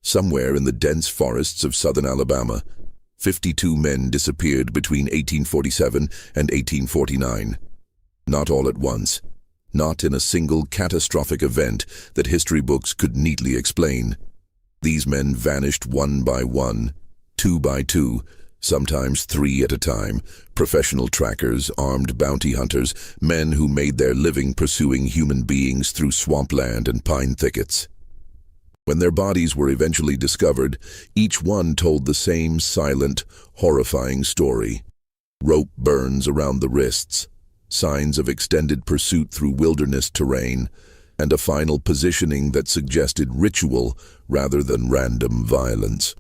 Somewhere in the dense forests of southern Alabama, 52 men disappeared between 1847 and 1849. Not all at once. Not in a single catastrophic event that history books could neatly explain. These men vanished one by one, two by two, sometimes three at a time, professional trackers, armed bounty hunters, men who made their living pursuing human beings through swampland and pine thickets. When their bodies were eventually discovered, each one told the same silent, horrifying story. Rope burns around the wrists, signs of extended pursuit through wilderness terrain, and a final positioning that suggested ritual rather than random violence.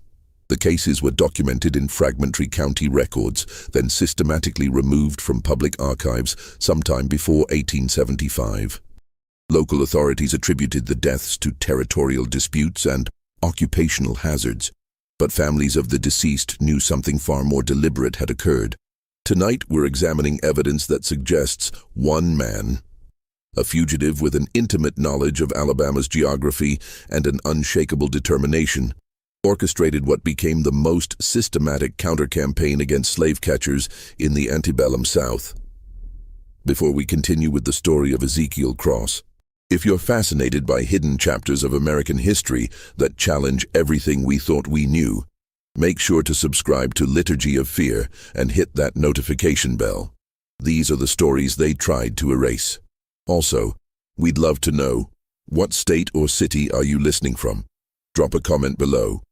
The cases were documented in fragmentary county records, then systematically removed from public archives sometime before 1875. Local authorities attributed the deaths to territorial disputes and occupational hazards, but families of the deceased knew something far more deliberate had occurred. Tonight we're examining evidence that suggests one man, a fugitive with an intimate knowledge of Alabama's geography and an unshakable determination, orchestrated what became the most systematic counter-campaign against slave catchers in the antebellum South. Before we continue with the story of Ezekiel Cross, if you're fascinated by hidden chapters of American history that challenge everything we thought we knew, make sure to subscribe to Liturgy of Fear and hit that notification bell. These are the stories they tried to erase. Also, we'd love to know, what state or city are you listening from? Drop a comment below.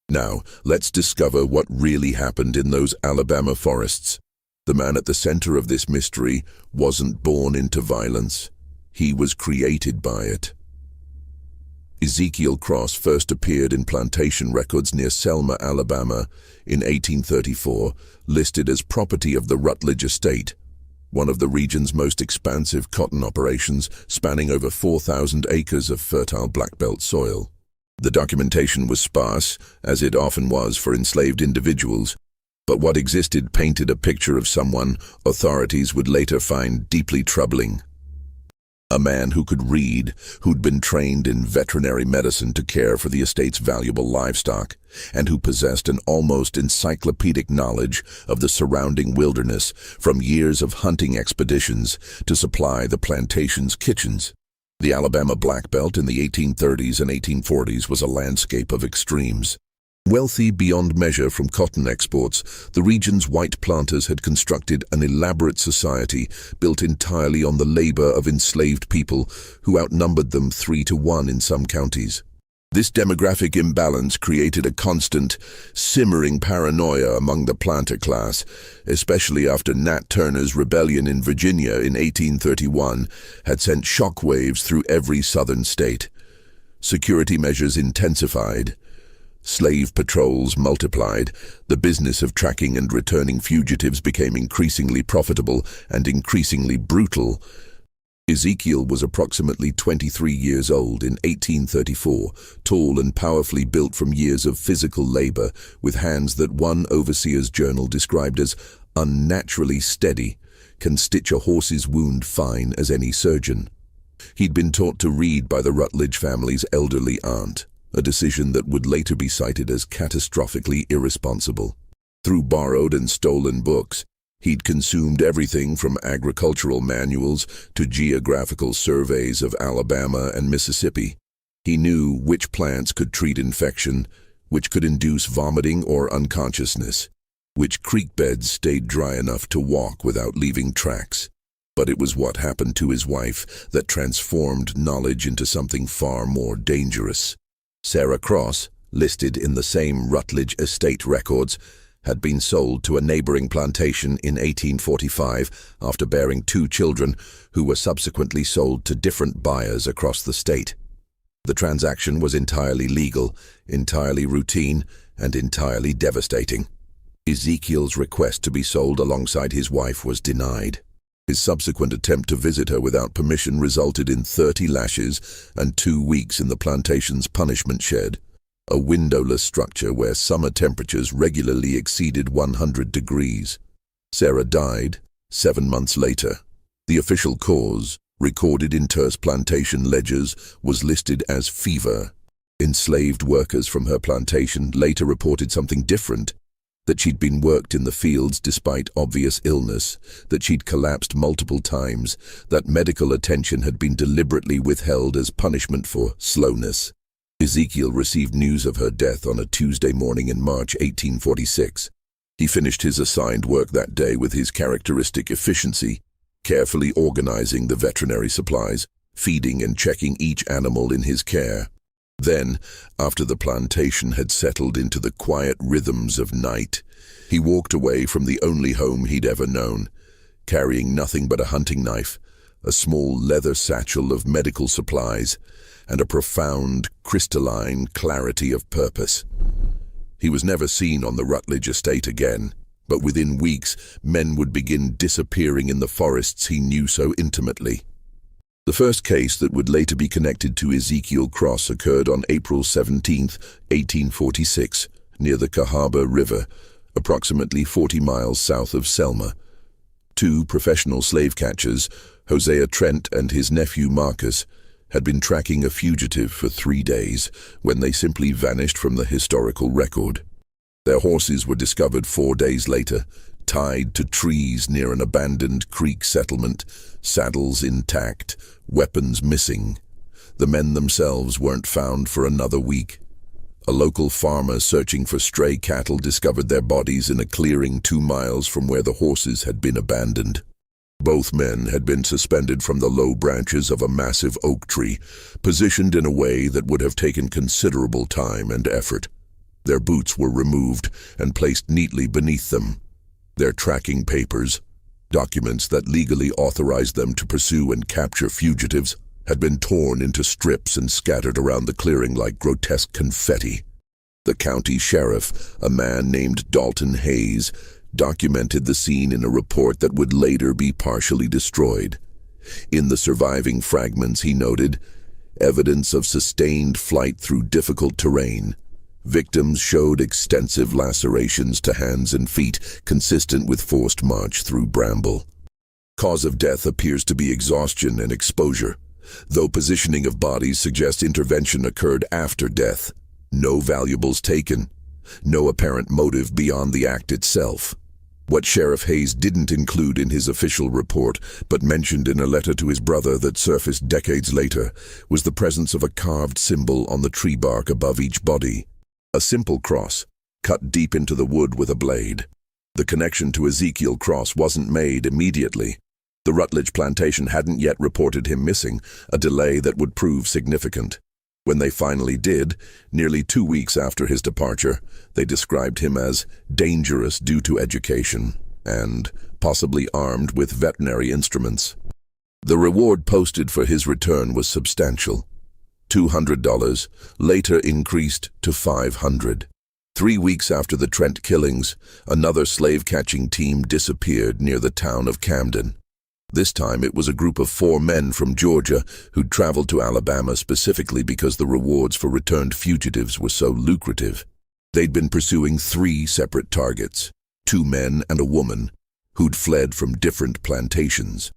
Now, let's discover what really happened in those Alabama forests. The man at the center of this mystery wasn't born into violence. He was created by it. Ezekiel Cross first appeared in plantation records near Selma, Alabama, in 1834, listed as property of the Rutledge Estate, one of the region's most expansive cotton operations, spanning over 4,000 acres of fertile black belt soil. The documentation was sparse, as it often was for enslaved individuals, but what existed painted a picture of someone authorities would later find deeply troubling. A man who could read, who'd been trained in veterinary medicine to care for the estate's valuable livestock, and who possessed an almost encyclopedic knowledge of the surrounding wilderness from years of hunting expeditions to supply the plantation's kitchens. The Alabama Black Belt in the 1830s and 1840s was a landscape of extremes. Wealthy beyond measure from cotton exports, the region's white planters had constructed an elaborate society built entirely on the labor of enslaved people who outnumbered them 3-to-1 in some counties. This demographic imbalance created a constant, simmering paranoia among the planter class, especially after Nat Turner's rebellion in Virginia in 1831 had sent shockwaves through every southern state. Security measures intensified. Slave patrols multiplied, the business of tracking and returning fugitives became increasingly profitable and increasingly brutal. Ezekiel was approximately 23 years old in 1834, tall and powerfully built from years of physical labor, with hands that one overseer's journal described as unnaturally steady, can stitch a horse's wound fine as any surgeon. He'd been taught to read by the Rutledge family's elderly aunt, a decision that would later be cited as catastrophically irresponsible. Through borrowed and stolen books, he'd consumed everything from agricultural manuals to geographical surveys of Alabama and Mississippi. He knew which plants could treat infection, which could induce vomiting or unconsciousness, which creek beds stayed dry enough to walk without leaving tracks. But it was what happened to his wife that transformed knowledge into something far more dangerous. Sarah Cross, listed in the same Rutledge estate records, had been sold to a neighboring plantation in 1845 after bearing 2 children who were subsequently sold to different buyers across the state. The transaction was entirely legal, entirely routine, and entirely devastating. Ezekiel's request to be sold alongside his wife was denied. His subsequent attempt to visit her without permission resulted in 30 lashes and 2 weeks in the plantation's punishment shed, a windowless structure where summer temperatures regularly exceeded 100 degrees. Sarah died 7 months later. The official cause, recorded in terse plantation ledgers, was listed as fever. Enslaved workers from her plantation later reported something different, that she'd been worked in the fields despite obvious illness, that she'd collapsed multiple times, that medical attention had been deliberately withheld as punishment for slowness. Ezekiel received news of her death on a Tuesday morning in March 1846. He finished his assigned work that day with his characteristic efficiency, carefully organizing the veterinary supplies, feeding and checking each animal in his care. Then, after the plantation had settled into the quiet rhythms of night, he walked away from the only home he'd ever known, carrying nothing but a hunting knife, a small leather satchel of medical supplies, and a profound, crystalline clarity of purpose. He was never seen on the Rutledge estate again, but within weeks, men would begin disappearing in the forests he knew so intimately. The first case that would later be connected to Ezekiel Cross occurred on April 17, 1846, near the Cahaba River, approximately 40 miles south of Selma. Two professional slave catchers, Hosea Trent and his nephew Marcus, had been tracking a fugitive for 3 days when they simply vanished from the historical record. Their horses were discovered 4 days later, tied to trees near an abandoned Creek settlement, saddles intact, weapons missing. The men themselves weren't found for another week. A local farmer searching for stray cattle discovered their bodies in a clearing 2 miles from where the horses had been abandoned. Both men had been suspended from the low branches of a massive oak tree, positioned in a way that would have taken considerable time and effort. Their boots were removed and placed neatly beneath them. Their tracking papers, documents that legally authorized them to pursue and capture fugitives, had been torn into strips and scattered around the clearing like grotesque confetti. The county sheriff, a man named Dalton Hayes, documented the scene in a report that would later be partially destroyed. In the surviving fragments, he noted, evidence of sustained flight through difficult terrain. Victims showed extensive lacerations to hands and feet, consistent with forced march through bramble. Cause of death appears to be exhaustion and exposure, though positioning of bodies suggests intervention occurred after death. No valuables taken, no apparent motive beyond the act itself. What Sheriff Hayes didn't include in his official report, but mentioned in a letter to his brother that surfaced decades later, was the presence of a carved symbol on the tree bark above each body. A simple cross, cut deep into the wood with a blade. The connection to Ezekiel Cross wasn't made immediately. The Rutledge plantation hadn't yet reported him missing, a delay that would prove significant. When they finally did, nearly 2 weeks after his departure, they described him as dangerous due to education and possibly armed with veterinary instruments. The reward posted for his return was substantial. $200, later increased to $500. 3 weeks after the Trent killings, another slave-catching team disappeared near the town of Camden. This time it was a group of 4 men from Georgia who'd traveled to Alabama specifically because the rewards for returned fugitives were so lucrative. They'd been pursuing 3 separate targets, 2 men and a woman, who'd fled from different plantations.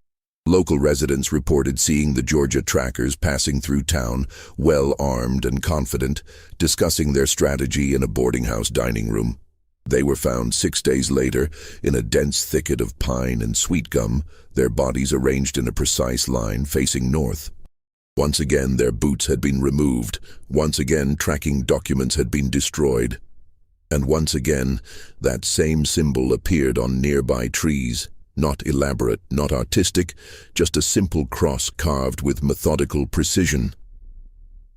Local residents reported seeing the Georgia trackers passing through town, well armed and confident, discussing their strategy in a boarding house dining room. They were found 6 days later in a dense thicket of pine and sweet gum, their bodies arranged in a precise line facing north. Once again their boots had been removed, once again tracking documents had been destroyed, and once again that same symbol appeared on nearby trees. Not elaborate, not artistic, just a simple cross carved with methodical precision.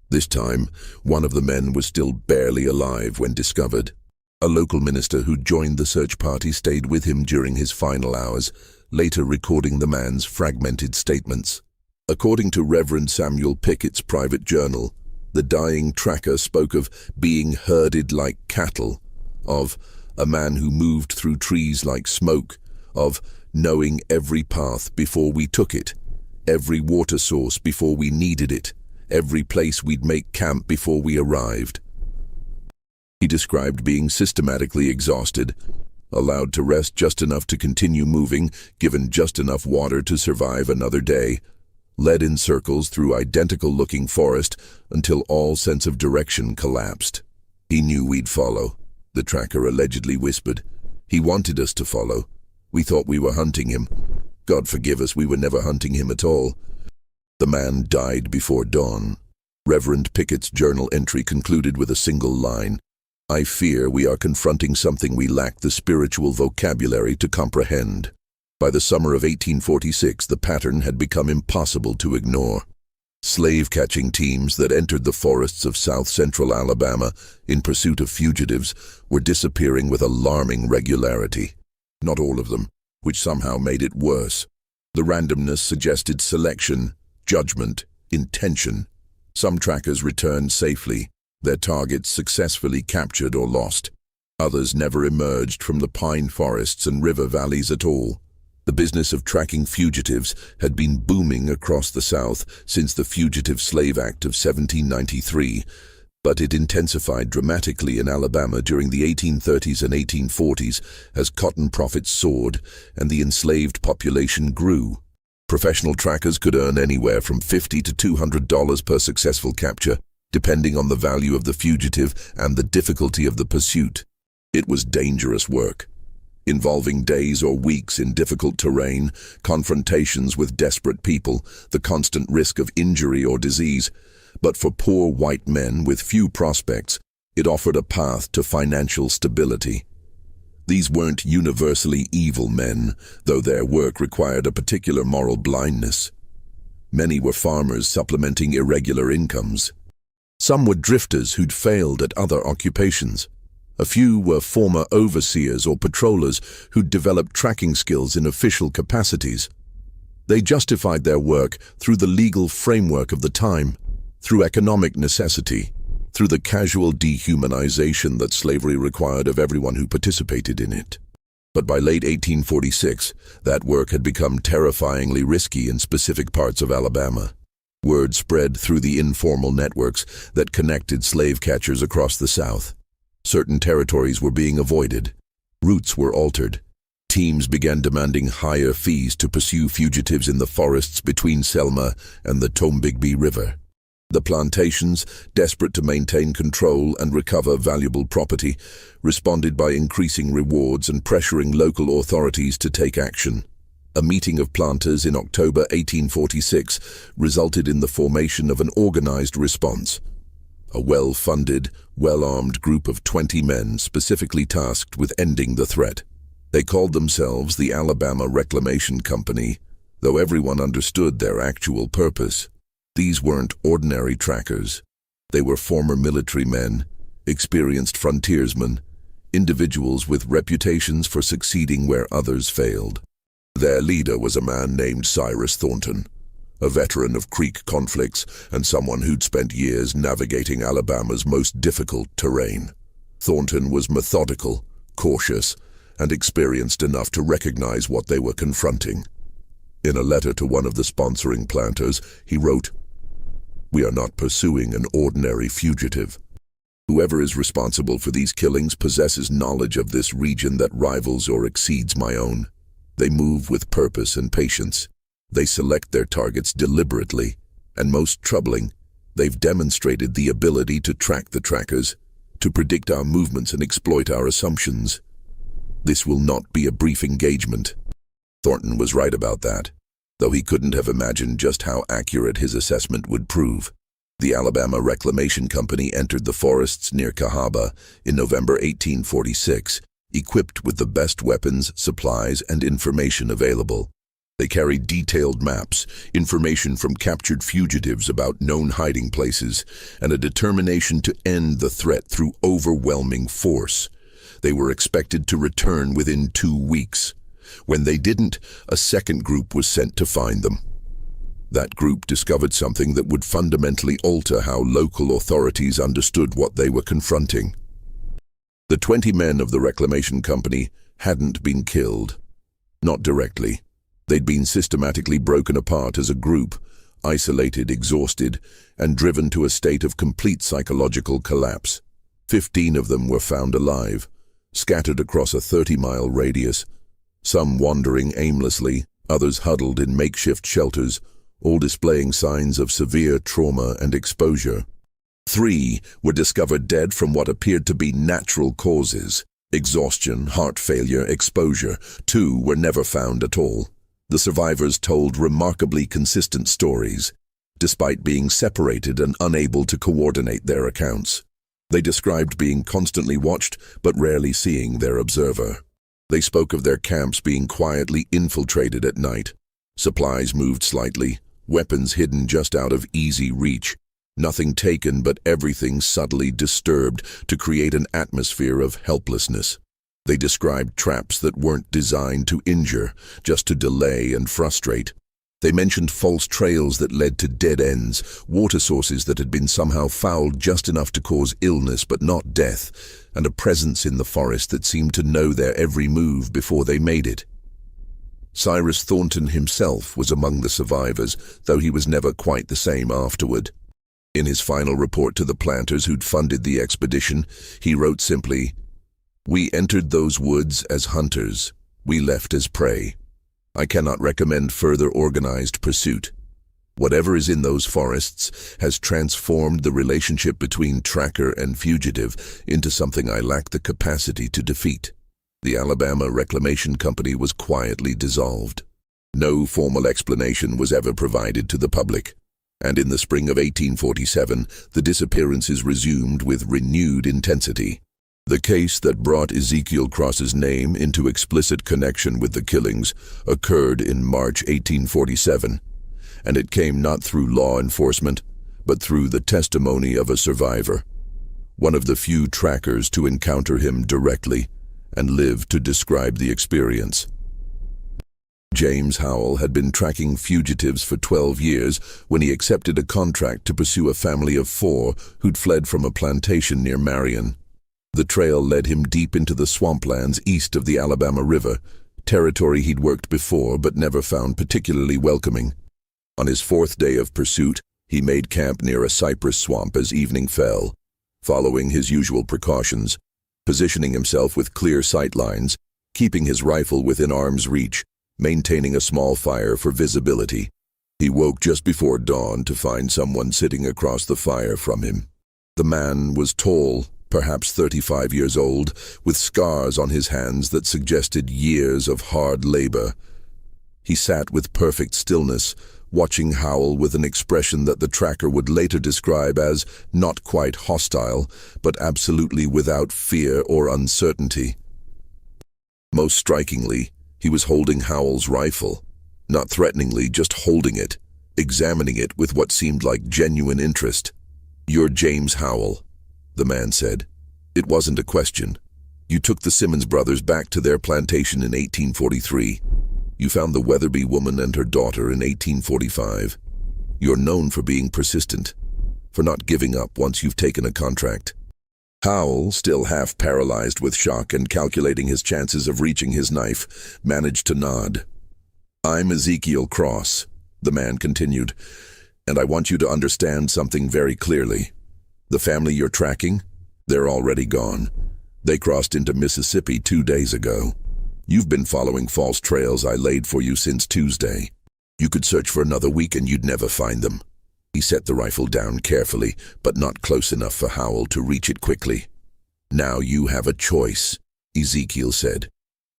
This time, one of the men was still barely alive when discovered. A local minister who joined the search party stayed with him during his final hours, later recording the man's fragmented statements. According to Reverend Samuel Pickett's private journal, the dying tracker spoke of being herded like cattle, of a man who moved through trees like smoke, of knowing every path before we took it, every water source before we needed it, every place we'd make camp before we arrived. He described being systematically exhausted, allowed to rest just enough to continue moving, given just enough water to survive another day, led in circles through identical-looking forest until all sense of direction collapsed. He knew we'd follow, the tracker allegedly whispered. He wanted us to follow. We thought we were hunting him. God forgive us, we were never hunting him at all. The man died before dawn. Reverend Pickett's journal entry concluded with a single line. I fear we are confronting something we lack the spiritual vocabulary to comprehend. By the summer of 1846, the pattern had become impossible to ignore. Slave-catching teams that entered the forests of south-central Alabama in pursuit of fugitives were disappearing with alarming regularity. Not all of them, which somehow made it worse. The randomness suggested selection, judgment, intention. Some trackers returned safely, their targets successfully captured or lost. Others never emerged from the pine forests and river valleys at all. The business of tracking fugitives had been booming across the South since the Fugitive Slave Act of 1793, but it intensified dramatically in Alabama during the 1830s and 1840s as cotton profits soared and the enslaved population grew. Professional trackers could earn anywhere from $50 to $200 per successful capture, depending on the value of the fugitive and the difficulty of the pursuit. It was dangerous work, involving days or weeks in difficult terrain, confrontations with desperate people, the constant risk of injury or disease. But for poor white men with few prospects, it offered a path to financial stability. These weren't universally evil men, though their work required a particular moral blindness. Many were farmers supplementing irregular incomes. Some were drifters who'd failed at other occupations. A few were former overseers or patrollers who'd developed tracking skills in official capacities. They justified their work through the legal framework of the time, through economic necessity, through the casual dehumanization that slavery required of everyone who participated in it. But by late 1846, that work had become terrifyingly risky in specific parts of Alabama. Word spread through the informal networks that connected slave catchers across the South. Certain territories were being avoided. Routes were altered. Teams began demanding higher fees to pursue fugitives in the forests between Selma and the Tombigbee River. The plantations, desperate to maintain control and recover valuable property, responded by increasing rewards and pressuring local authorities to take action. A meeting of planters in October 1846 resulted in the formation of an organized response. A well-funded, well-armed group of 20 men specifically tasked with ending the threat. They called themselves the Alabama Reclamation Company, though everyone understood their actual purpose. These weren't ordinary trackers. They were former military men, experienced frontiersmen, individuals with reputations for succeeding where others failed. Their leader was a man named Cyrus Thornton, a veteran of Creek conflicts and someone who'd spent years navigating Alabama's most difficult terrain. Thornton was methodical, cautious, and experienced enough to recognize what they were confronting. In a letter to one of the sponsoring planters, he wrote, "We are not pursuing an ordinary fugitive. Whoever is responsible for these killings possesses knowledge of this region that rivals or exceeds my own. They move with purpose and patience. They select their targets deliberately, and most troubling, they've demonstrated the ability to track the trackers, to predict our movements and exploit our assumptions. This will not be a brief engagement." Thornton was right about that, though he couldn't have imagined just how accurate his assessment would prove. The Alabama Reclamation Company entered the forests near Cahaba in November 1846, equipped with the best weapons, supplies, and information available. They carried detailed maps, information from captured fugitives about known hiding places, and a determination to end the threat through overwhelming force. They were expected to return within 2 weeks. When they didn't, a second group was sent to find them. That group discovered something that would fundamentally alter how local authorities understood what they were confronting. The 20 men of the Reclamation Company hadn't been killed. Not directly. They'd been systematically broken apart as a group, isolated, exhausted, and driven to a state of complete psychological collapse. 15 of them were found alive, scattered across a 30-mile radius, some wandering aimlessly, others huddled in makeshift shelters, all displaying signs of severe trauma and exposure. 3 were discovered dead from what appeared to be natural causes: exhaustion, heart failure, exposure. 2 were never found at all. The survivors told remarkably consistent stories, despite being separated and unable to coordinate their accounts. They described being constantly watched, but rarely seeing their observer. They spoke of their camps being quietly infiltrated at night. Supplies moved slightly, weapons hidden just out of easy reach. Nothing taken, but everything subtly disturbed to create an atmosphere of helplessness. They described traps that weren't designed to injure, just to delay and frustrate. They mentioned false trails that led to dead ends, water sources that had been somehow fouled just enough to cause illness but not death, and a presence in the forest that seemed to know their every move before they made it. Cyrus Thornton himself was among the survivors, though he was never quite the same afterward. In his final report to the planters who'd funded the expedition, he wrote simply, "We entered those woods as hunters. We left as prey. I cannot recommend further organized pursuit. Whatever is in those forests has transformed the relationship between tracker and fugitive into something I lack the capacity to defeat." The Alabama Reclamation Company was quietly dissolved. No formal explanation was ever provided to the public. And in the spring of 1847, the disappearances resumed with renewed intensity. The case that brought Ezekiel Cross's name into explicit connection with the killings occurred in March 1847, and it came not through law enforcement, but through the testimony of a survivor, one of the few trackers to encounter him directly and live to describe the experience. James Howell had been tracking fugitives for 12 years when he accepted a contract to pursue a family of 4 who'd fled from a plantation near Marion. The trail led him deep into the swamplands east of the Alabama River, territory he'd worked before but never found particularly welcoming. On his 4th day of pursuit, he made camp near a cypress swamp as evening fell, following his usual precautions, positioning himself with clear sight lines, keeping his rifle within arm's reach, maintaining a small fire for visibility. He woke just before dawn to find someone sitting across the fire from him. The man was tall, perhaps 35 years old, with scars on his hands that suggested years of hard labor. He sat with perfect stillness, watching Howell with an expression that the tracker would later describe as not quite hostile, but absolutely without fear or uncertainty. Most strikingly, he was holding Howell's rifle, not threateningly, just holding it, examining it with what seemed like genuine interest. "You're James Howell," the man said. It wasn't a question. "You took the Simmons brothers back to their plantation in 1843. You found the Weatherby woman and her daughter in 1845. You're known for being persistent, for not giving up once you've taken a contract." Howell, still half paralyzed with shock and calculating his chances of reaching his knife, managed to nod. "I'm Ezekiel Cross," the man continued, "and I want you to understand something very clearly. The family you're tracking, they're already gone. They crossed into Mississippi 2 days ago. You've been following false trails I laid for you since Tuesday. You could search for another week and you'd never find them." He set the rifle down carefully, but not close enough for Howell to reach it quickly. "Now you have a choice," Ezekiel said.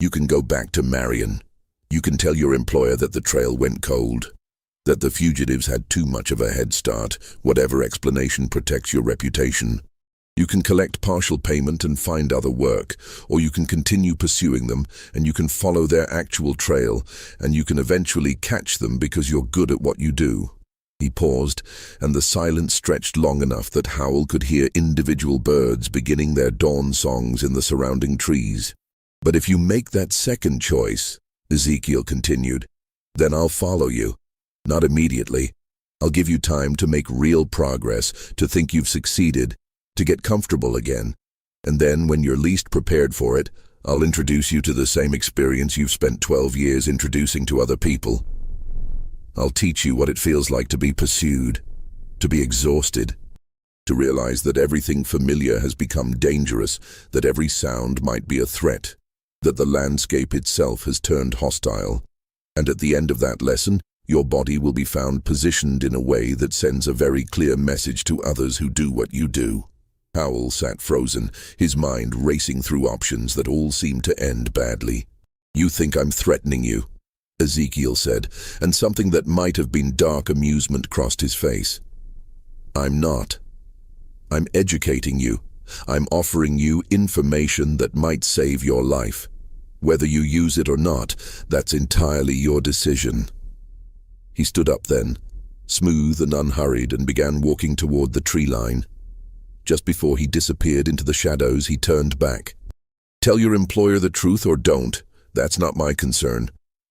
"You can go back to Marion. You can tell your employer that the trail went cold, that the fugitives had too much of a head start. Whatever explanation protects your reputation. You can collect partial payment and find other work, or you can continue pursuing them, and you can follow their actual trail, and you can eventually catch them because you're good at what you do." He paused, and the silence stretched long enough that Howell could hear individual birds beginning their dawn songs in the surrounding trees. "But if you make that second choice," Ezekiel continued, "then I'll follow you. Not immediately. I'll give you time to make real progress, to think you've succeeded, to get comfortable again. And then, when you're least prepared for it, I'll introduce you to the same experience you've spent 12 years introducing to other people. I'll teach you what it feels like to be pursued, to be exhausted, to realize that everything familiar has become dangerous, that every sound might be a threat, that the landscape itself has turned hostile. And at the end of that lesson, Your body will be found positioned in a way that sends a very clear message to others who do what you do. Howell sat frozen, his mind racing through options that all seemed to end badly. "You think I'm threatening you," Ezekiel said, and something that might have been dark amusement crossed his face. "I'm not. I'm educating you. I'm offering you information that might save your life. Whether you use it or not, that's entirely your decision." He stood up then, smooth and unhurried, and began walking toward the tree line. Just before he disappeared into the shadows, he turned back. "Tell your employer the truth or don't. That's not my concern.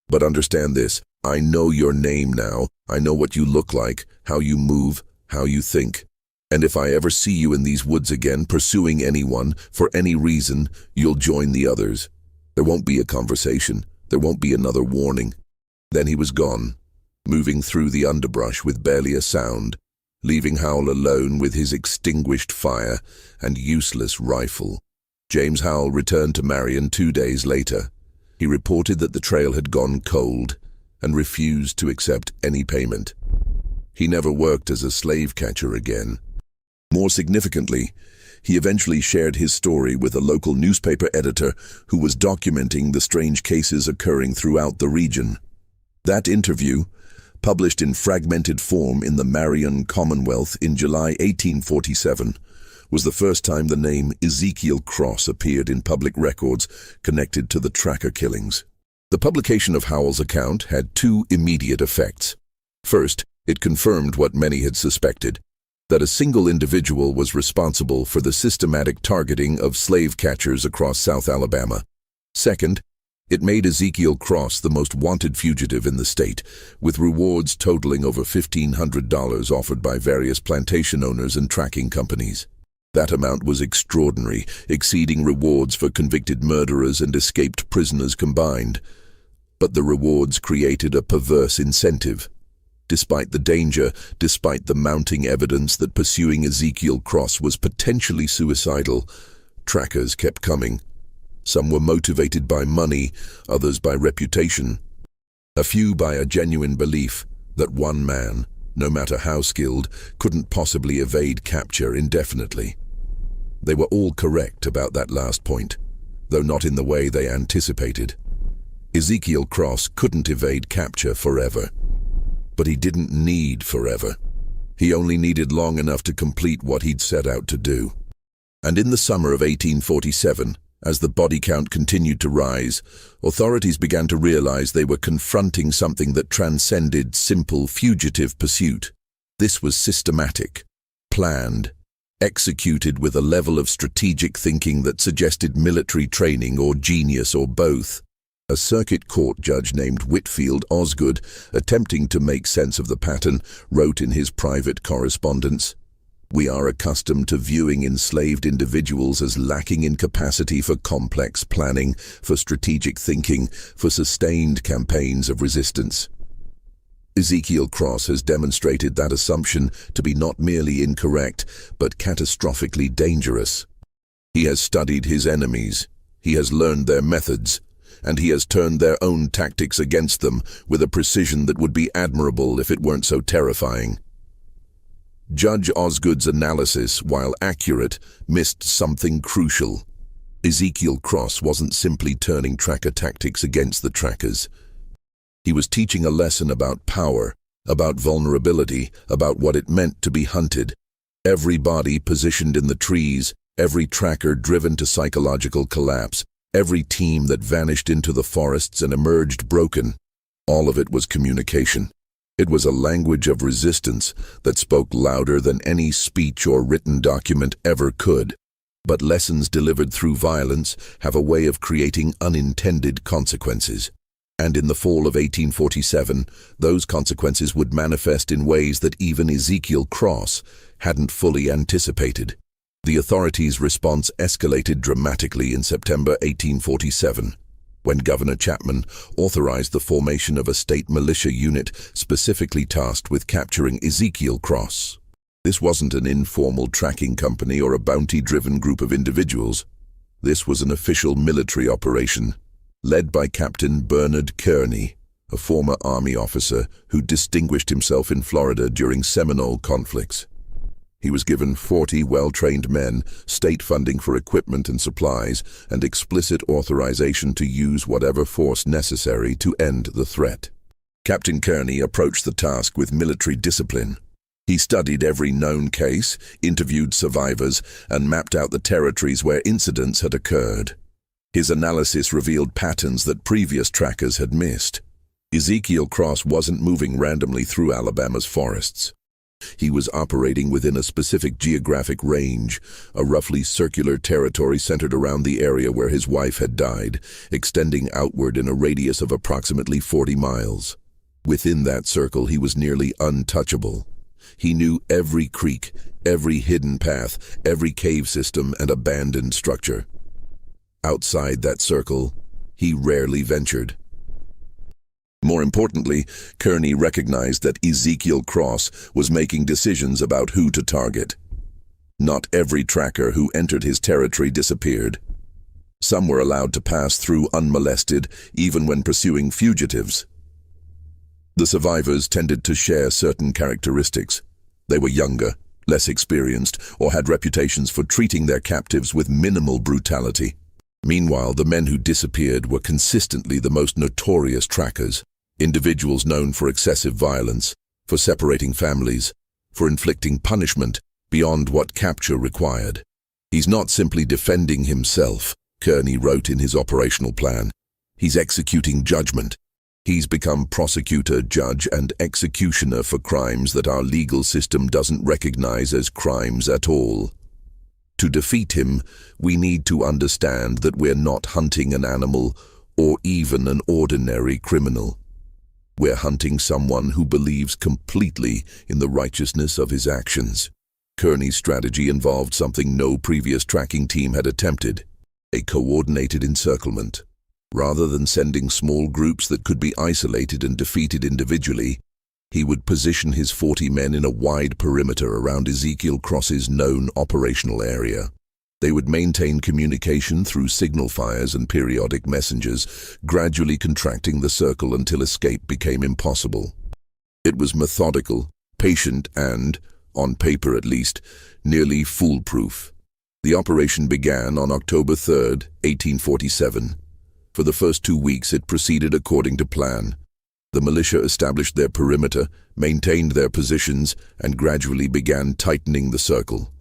But understand this, I know your name now. I know what you look like, how you move, how you think. And if I ever see you in these woods again, pursuing anyone, for any reason, you'll join the others. There won't be a conversation. There won't be another warning." Then he was gone, moving through the underbrush with barely a sound, leaving Howell alone with his extinguished fire and useless rifle. James Howell returned to Marion 2 days later. He reported that the trail had gone cold and refused to accept any payment. He never worked as a slave catcher again. More significantly, he eventually shared his story with a local newspaper editor who was documenting the strange cases occurring throughout the region. That interview, published in fragmented form in the Marion Commonwealth in July 1847, was the first time the name Ezekiel Cross appeared in public records connected to the tracker killings. The publication of Howell's account had two immediate effects. First, it confirmed what many had suspected, that a single individual was responsible for the systematic targeting of slave catchers across South Alabama. Second, it made Ezekiel Cross the most wanted fugitive in the state, with rewards totaling over $1,500 offered by various plantation owners and tracking companies. That amount was extraordinary, exceeding rewards for convicted murderers and escaped prisoners combined. But the rewards created a perverse incentive. Despite the danger, despite the mounting evidence that pursuing Ezekiel Cross was potentially suicidal, trackers kept coming. Some were motivated by money, others by reputation. A few by a genuine belief that one man, no matter how skilled, couldn't possibly evade capture indefinitely. They were all correct about that last point, though not in the way they anticipated. Ezekiel Cross couldn't evade capture forever. But he didn't need forever. He only needed long enough to complete what he'd set out to do. And in the summer of 1847, as the body count continued to rise, authorities began to realize they were confronting something that transcended simple fugitive pursuit. This was systematic, planned, executed with a level of strategic thinking that suggested military training or genius or both. A circuit court judge named Whitfield Osgood, attempting to make sense of the pattern, wrote in his private correspondence, "We are accustomed to viewing enslaved individuals as lacking in capacity for complex planning, for strategic thinking, for sustained campaigns of resistance." Ezekiel Cross has demonstrated that assumption to be not merely incorrect, but catastrophically dangerous. He has studied his enemies, he has learned their methods, and he has turned their own tactics against them with a precision that would be admirable if it weren't so terrifying. Judge Osgood's analysis, while accurate, missed something crucial. Ezekiel Cross wasn't simply turning tracker tactics against the trackers. He was teaching a lesson about power, about vulnerability, about what it meant to be hunted. Every body positioned in the trees, every tracker driven to psychological collapse, every team that vanished into the forests and emerged broken, all of it was communication. It was a language of resistance that spoke louder than any speech or written document ever could. But lessons delivered through violence have a way of creating unintended consequences. And in the fall of 1847, those consequences would manifest in ways that even Ezekiel Cross hadn't fully anticipated. The authorities' response escalated dramatically in September 1847, when Governor Chapman authorized the formation of a state militia unit specifically tasked with capturing Ezekiel Cross. This wasn't an informal tracking company or a bounty-driven group of individuals. This was an official military operation, led by Captain Bernard Kearney, a former Army officer who distinguished himself in Florida during Seminole conflicts. He was given 40 well-trained men, state funding for equipment and supplies, and explicit authorization to use whatever force necessary to end the threat. Captain Kearney approached the task with military discipline. He studied every known case, interviewed survivors, and mapped out the territories where incidents had occurred. His analysis revealed patterns that previous trackers had missed. Ezekiel Cross wasn't moving randomly through Alabama's forests. He was operating within a specific geographic range, a roughly circular territory centered around the area where his wife had died, extending outward in a radius of approximately 40 miles. Within that circle, he was nearly untouchable. He knew every creek, every hidden path, every cave system and abandoned structure. Outside that circle, he rarely ventured. More importantly, Kearney recognized that Ezekiel Cross was making decisions about who to target. Not every tracker who entered his territory disappeared. Some were allowed to pass through unmolested, even when pursuing fugitives. The survivors tended to share certain characteristics. They were younger, less experienced, or had reputations for treating their captives with minimal brutality. Meanwhile, the men who disappeared were consistently the most notorious trackers. Individuals known for excessive violence, for separating families, for inflicting punishment beyond what capture required. He's not simply defending himself, Kearney wrote in his operational plan. He's executing judgment. He's become prosecutor, judge, and executioner for crimes that our legal system doesn't recognize as crimes at all. To defeat him, we need to understand that we're not hunting an animal or even an ordinary criminal. We're hunting someone who believes completely in the righteousness of his actions. Kearney's strategy involved something no previous tracking team had attempted: a coordinated encirclement. Rather than sending small groups that could be isolated and defeated individually, he would position his 40 men in a wide perimeter around Ezekiel Cross's known operational area. They would maintain communication through signal fires and periodic messengers, gradually contracting the circle until escape became impossible. It was methodical, patient, and, on paper at least, nearly foolproof. The operation began on October 3, 1847. For the first 2 weeks, it proceeded according to plan. The militia established their perimeter, maintained their positions, and gradually began tightening the circle.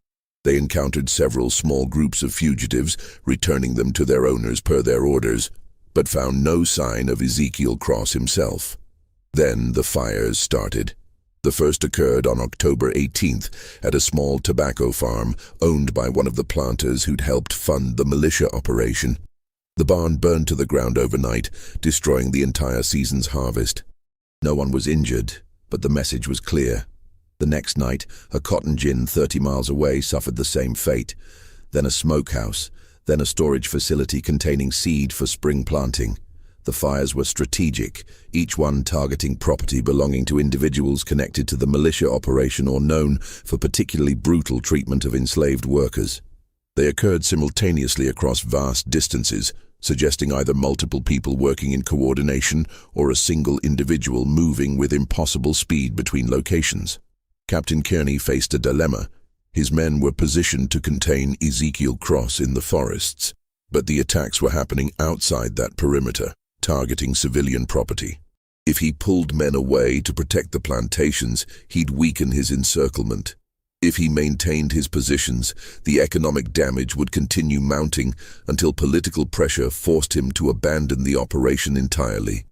They encountered several small groups of fugitives, returning them to their owners per their orders, but found no sign of Ezekiel Cross himself. Then the fires started. The first occurred on October 18th at a small tobacco farm owned by one of the planters who'd helped fund the militia operation. The barn burned to the ground overnight, destroying the entire season's harvest. No one was injured, but the message was clear. The next night, a cotton gin 30 miles away suffered the same fate. Then a smokehouse, then a storage facility containing seed for spring planting. The fires were strategic, each one targeting property belonging to individuals connected to the militia operation or known for particularly brutal treatment of enslaved workers. They occurred simultaneously across vast distances, suggesting either multiple people working in coordination or a single individual moving with impossible speed between locations. Captain Kearney faced a dilemma. His men were positioned to contain Ezekiel Cross in the forests, but the attacks were happening outside that perimeter, targeting civilian property. If he pulled men away to protect the plantations, he'd weaken his encirclement. If he maintained his positions, the economic damage would continue mounting until political pressure forced him to abandon the operation entirely.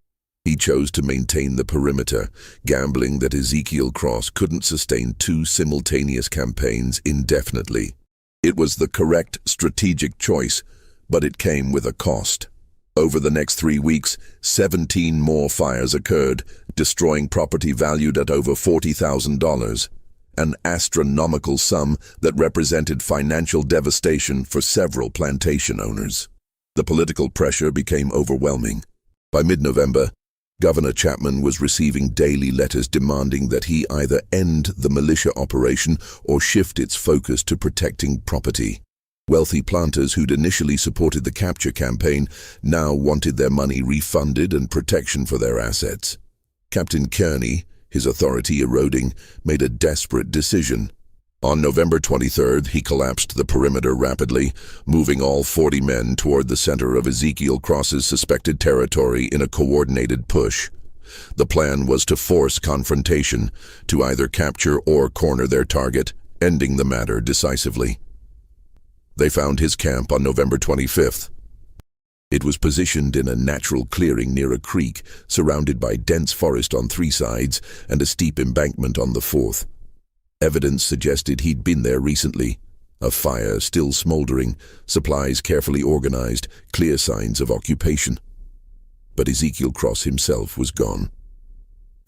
He chose to maintain the perimeter, gambling that Ezekiel Cross couldn't sustain 2 simultaneous campaigns indefinitely. It was the correct strategic choice, but it came with a cost. Over the next 3 weeks, 17 more fires occurred, destroying property valued at over $40,000, an astronomical sum that represented financial devastation for several plantation owners. The political pressure became overwhelming. By mid-November, Governor Chapman was receiving daily letters demanding that he either end the militia operation or shift its focus to protecting property. Wealthy planters who'd initially supported the capture campaign now wanted their money refunded and protection for their assets. Captain Kearney, his authority eroding, made a desperate decision. On November 23rd, he collapsed the perimeter rapidly, moving all 40 men toward the center of Ezekiel Cross's suspected territory in a coordinated push. The plan was to force confrontation, to either capture or corner their target, ending the matter decisively. They found his camp on November 25th. It was positioned in a natural clearing near a creek, surrounded by dense forest on 3 sides and a steep embankment on the 4th. Evidence suggested he'd been there recently. A fire still smoldering, supplies carefully organized, clear signs of occupation. But Ezekiel Cross himself was gone.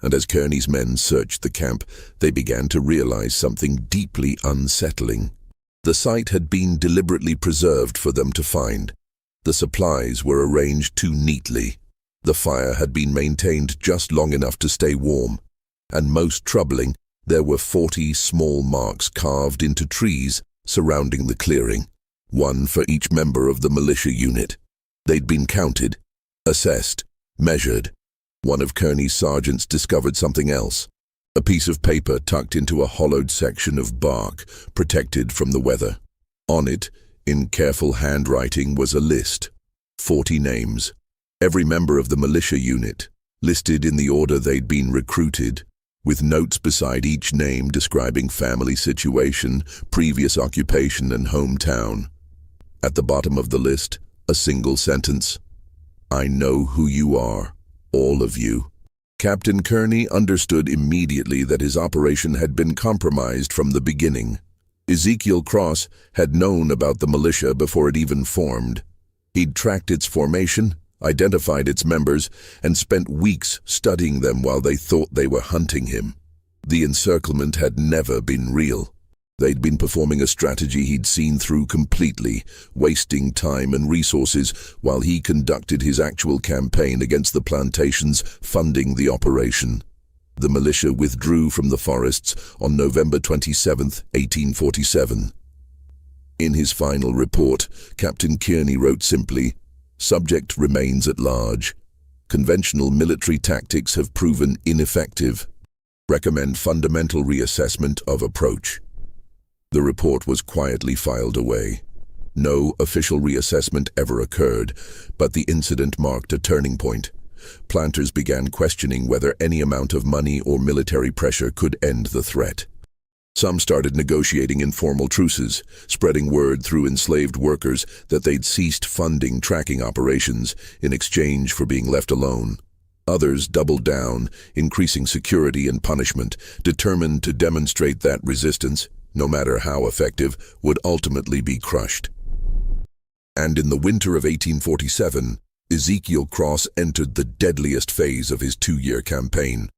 And as Kearney's men searched the camp, they began to realize something deeply unsettling. The site had been deliberately preserved for them to find. The supplies were arranged too neatly. The fire had been maintained just long enough to stay warm. And most troubling, there were 40 small marks carved into trees surrounding the clearing, one for each member of the militia unit. They'd been counted, assessed, measured. One of Kearney's sergeants discovered something else, a piece of paper tucked into a hollowed section of bark, protected from the weather. On it, in careful handwriting, was a list, 40 names, every member of the militia unit, listed in the order they'd been recruited, with notes beside each name describing family situation, previous occupation, and hometown. At the bottom of the list, a single sentence: "I know who you are, all of you." Captain Kearney understood immediately that his operation had been compromised from the beginning. Ezekiel Cross had known about the militia before it even formed. He'd tracked its formation, identified its members, and spent weeks studying them while they thought they were hunting him. The encirclement had never been real. They'd been performing a strategy he'd seen through completely, wasting time and resources while he conducted his actual campaign against the plantations funding the operation. The militia withdrew from the forests on November 27, 1847. In his final report, Captain Kearney wrote simply, "Subject remains at large. Conventional military tactics have proven ineffective. Recommend fundamental reassessment of approach." The report was quietly filed away. No official reassessment ever occurred, but the incident marked a turning point. Planters began questioning whether any amount of money or military pressure could end the threat. Some started negotiating informal truces, spreading word through enslaved workers that they'd ceased funding tracking operations in exchange for being left alone. Others doubled down, increasing security and punishment, determined to demonstrate that resistance, no matter how effective, would ultimately be crushed. And in the winter of 1847, Ezekiel Cross entered the deadliest phase of his 2-year campaign,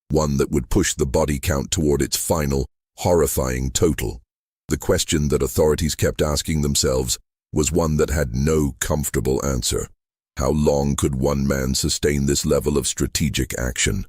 one that would push the body count toward its final, horrifying total. The question that authorities kept asking themselves was one that had no comfortable answer. How long could one man sustain this level of strategic action?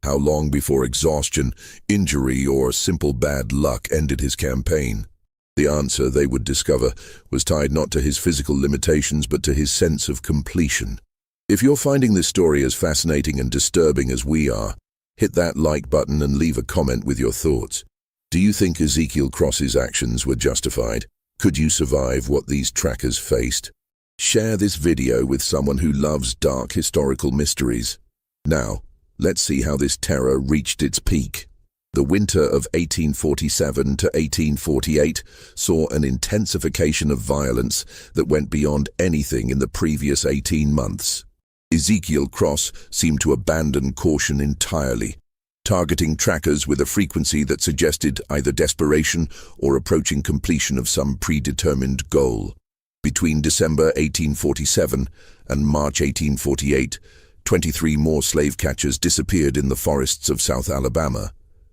How long before exhaustion, injury, or simple bad luck ended his campaign? The answer, they would discover, was tied not to his physical limitations but to his sense of completion. If you're finding this story as fascinating and disturbing as we are, hit that like button and leave a comment with your thoughts. Do you think Ezekiel Cross's actions were justified? Could you survive what these trackers faced? Share this video with someone who loves dark historical mysteries. Now, let's see how this terror reached its peak. The winter of 1847 to 1848 saw an intensification of violence that went beyond anything in the previous 18 months. Ezekiel Cross seemed to abandon caution entirely, targeting trackers with a frequency that suggested either desperation or approaching completion of some predetermined goal. Between December 1847 and March 1848, 23 more slave catchers disappeared in the forests of South Alabama.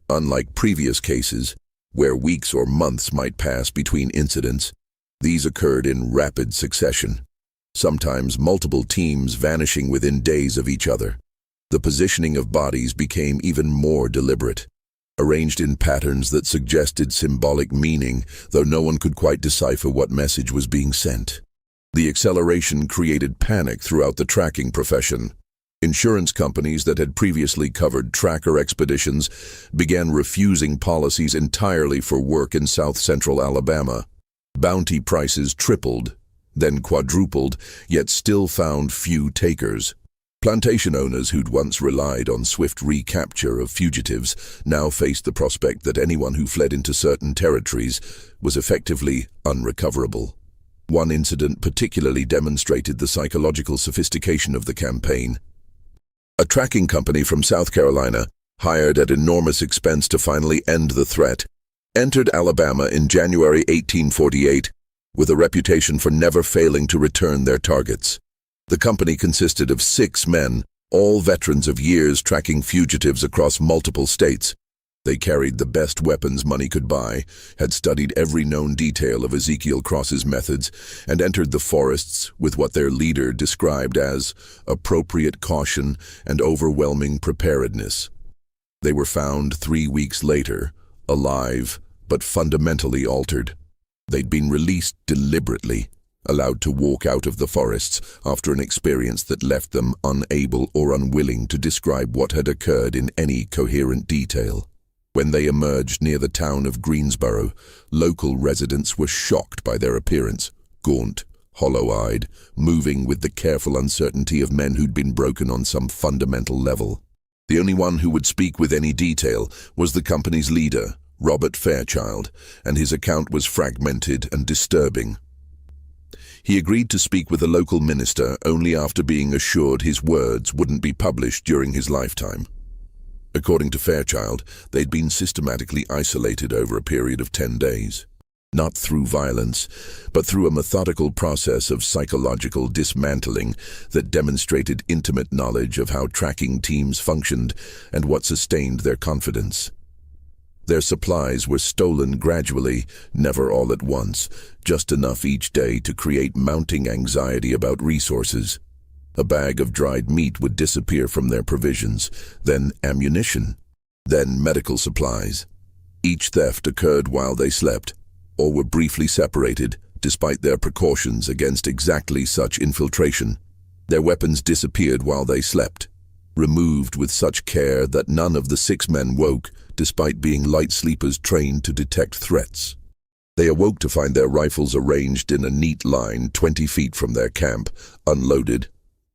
Unlike previous cases, where weeks or months might pass between incidents, these occurred in rapid succession, sometimes multiple teams vanishing within days of each other. The positioning of bodies became even more deliberate. arranged in patterns that suggested symbolic meaning, though no one could quite decipher what message was being sent. The acceleration created panic throughout the tracking profession. Insurance companies that had previously covered tracker expeditions began refusing policies entirely for work in south-central Alabama. Bounty prices tripled, then quadrupled, yet still found few takers. Plantation owners who'd once relied on swift recapture of fugitives now faced the prospect that anyone who fled into certain territories was effectively unrecoverable. One incident particularly demonstrated the psychological sophistication of the campaign. A tracking company from South Carolina, hired at enormous expense to finally end the threat, entered Alabama in January 1848 with a reputation for never failing to return their targets. The company consisted of 6 men, all veterans of years tracking fugitives across multiple states. They carried the best weapons money could buy, had studied every known detail of Ezekiel Cross's methods, and entered the forests with what their leader described as appropriate caution and overwhelming preparedness. They were found 3 weeks later, alive, but fundamentally altered. They'd been released deliberately, allowed to walk out of the forests after an experience that left them unable or unwilling to describe what had occurred in any coherent detail. When they emerged near the town of Greensboro, local residents were shocked by their appearance, gaunt, hollow-eyed, moving with the careful uncertainty of men who'd been broken on some fundamental level. The only one who would speak with any detail was the company's leader, Robert Fairchild, and his account was fragmented and disturbing. He agreed to speak with a local minister only after being assured his words wouldn't be published during his lifetime. According to Fairchild, they'd been systematically isolated over a period of 10 days. Not through violence, but through a methodical process of psychological dismantling that demonstrated intimate knowledge of how tracking teams functioned and what sustained their confidence. Their supplies were stolen gradually, never all at once, just enough each day to create mounting anxiety about resources. A bag of dried meat would disappear from their provisions, then ammunition, then medical supplies. Each theft occurred while they slept, or were briefly separated, despite their precautions against exactly such infiltration. Their weapons disappeared while they slept, removed with such care that none of the 6 men woke, despite being light sleepers trained to detect threats. They awoke to find their rifles arranged in a neat line 20 feet from their camp, unloaded,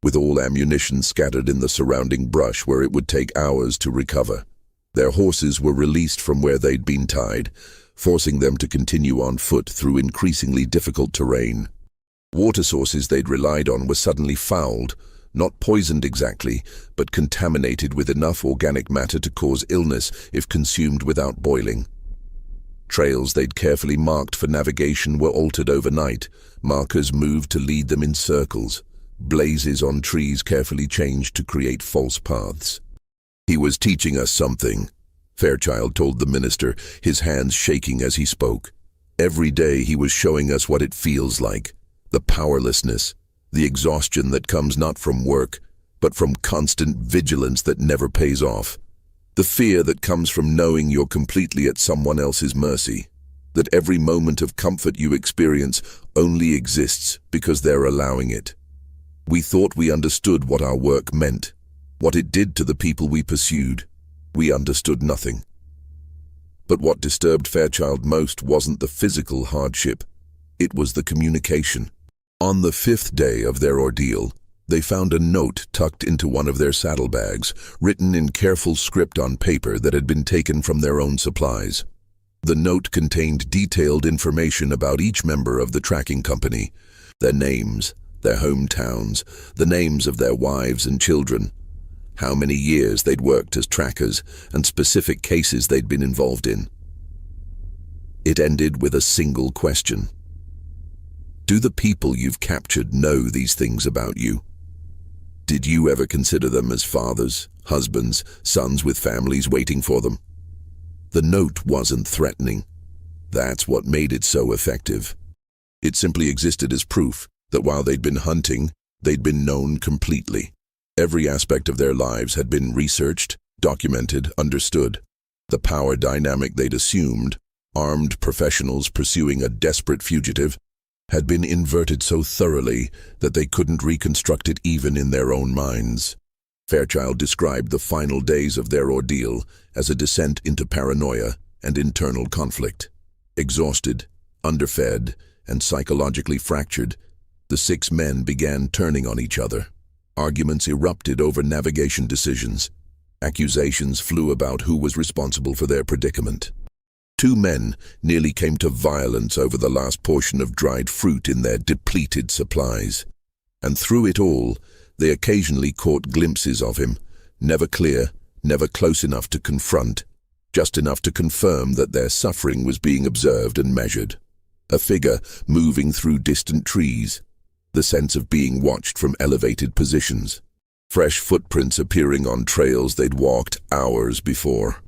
with all ammunition scattered in the surrounding brush where it would take hours to recover. Their horses were released from where they'd been tied, forcing them to continue on foot through increasingly difficult terrain. Water sources they'd relied on were suddenly fouled, not poisoned exactly, but contaminated with enough organic matter to cause illness if consumed without boiling. Trails they'd carefully marked for navigation were altered overnight, markers moved to lead them in circles. Blazes on trees carefully changed to create false paths. "He was teaching us something," Fairchild told the minister, his hands shaking as he spoke. "Every day he was showing us what it feels like, the powerlessness, the exhaustion that comes not from work, but from constant vigilance that never pays off. The fear that comes from knowing you're completely at someone else's mercy, that every moment of comfort you experience only exists because they're allowing it. We thought we understood what our work meant, what it did to the people we pursued. We understood nothing." But what disturbed Fairchild most wasn't the physical hardship. It was the communication. On the 5th day of their ordeal, they found a note tucked into one of their saddlebags, written in careful script on paper that had been taken from their own supplies. The note contained detailed information about each member of the tracking company, their names, their hometowns, the names of their wives and children, how many years they'd worked as trackers, and specific cases they'd been involved in. It ended with a single question. Do the people you've captured know these things about you? Did you ever consider them as fathers, husbands, sons with families waiting for them? The note wasn't threatening. That's what made it so effective. It simply existed as proof that while they'd been hunting, they'd been known completely. Every aspect of their lives had been researched, documented, understood. The power dynamic they'd assumed, armed professionals pursuing a desperate fugitive, had been inverted so thoroughly that they couldn't reconstruct it even in their own minds. Fairchild described the final days of their ordeal as a descent into paranoia and internal conflict. Exhausted, underfed, and psychologically fractured, the 6 men began turning on each other. Arguments erupted over navigation decisions. Accusations flew about who was responsible for their predicament. 2 men nearly came to violence over the last portion of dried fruit in their depleted supplies. And through it all, they occasionally caught glimpses of him, never clear, never close enough to confront, just enough to confirm that their suffering was being observed and measured. A figure moving through distant trees, the sense of being watched from elevated positions. Fresh footprints appearing on trails they'd walked hours before.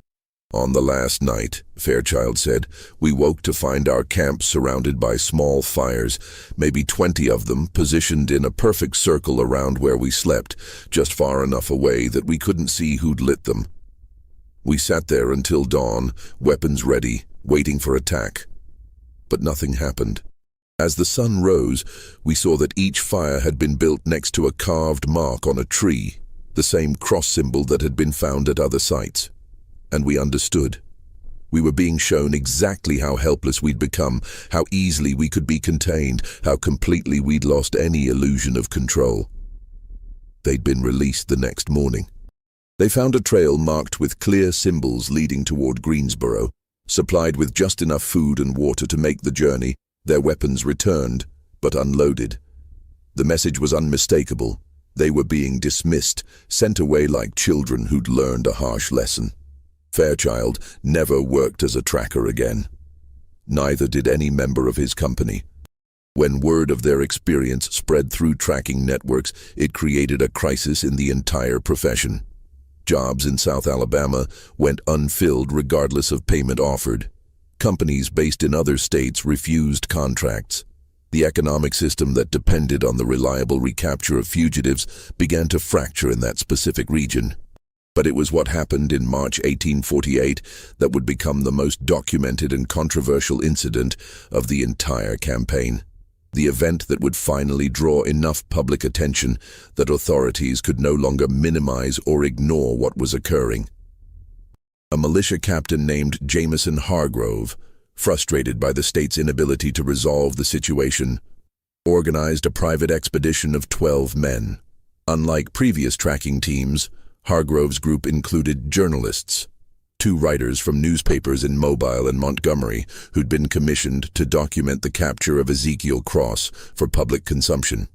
On the last night, Fairchild said, we woke to find our camp surrounded by small fires, maybe 20 of them positioned in a perfect circle around where we slept, just far enough away that we couldn't see who'd lit them. We sat there until dawn, weapons ready, waiting for attack. But nothing happened. As the sun rose, we saw that each fire had been built next to a carved mark on a tree, the same cross symbol that had been found at other sites. And we understood. We were being shown exactly how helpless we'd become, how easily we could be contained, how completely we'd lost any illusion of control. They'd been released the next morning. They found a trail marked with clear symbols leading toward Greensboro, supplied with just enough food and water to make the journey, their weapons returned, but unloaded. The message was unmistakable. They were being dismissed, sent away like children who'd learned a harsh lesson. Fairchild never worked as a tracker again. Neither did any member of his company. When word of their experience spread through tracking networks, it created a crisis in the entire profession. Jobs in South Alabama went unfilled regardless of payment offered. Companies based in other states refused contracts. The economic system that depended on the reliable recapture of fugitives began to fracture in that specific region. But it was what happened in March 1848 that would become the most documented and controversial incident of the entire campaign. The event that would finally draw enough public attention that authorities could no longer minimize or ignore what was occurring. A militia captain named Jameson Hargrove, frustrated by the state's inability to resolve the situation, organized a private expedition of 12 men. Unlike previous tracking teams, Hargrove's group included journalists, 2 writers from newspapers in Mobile and Montgomery who'd been commissioned to document the capture of Ezekiel Cross for public consumption.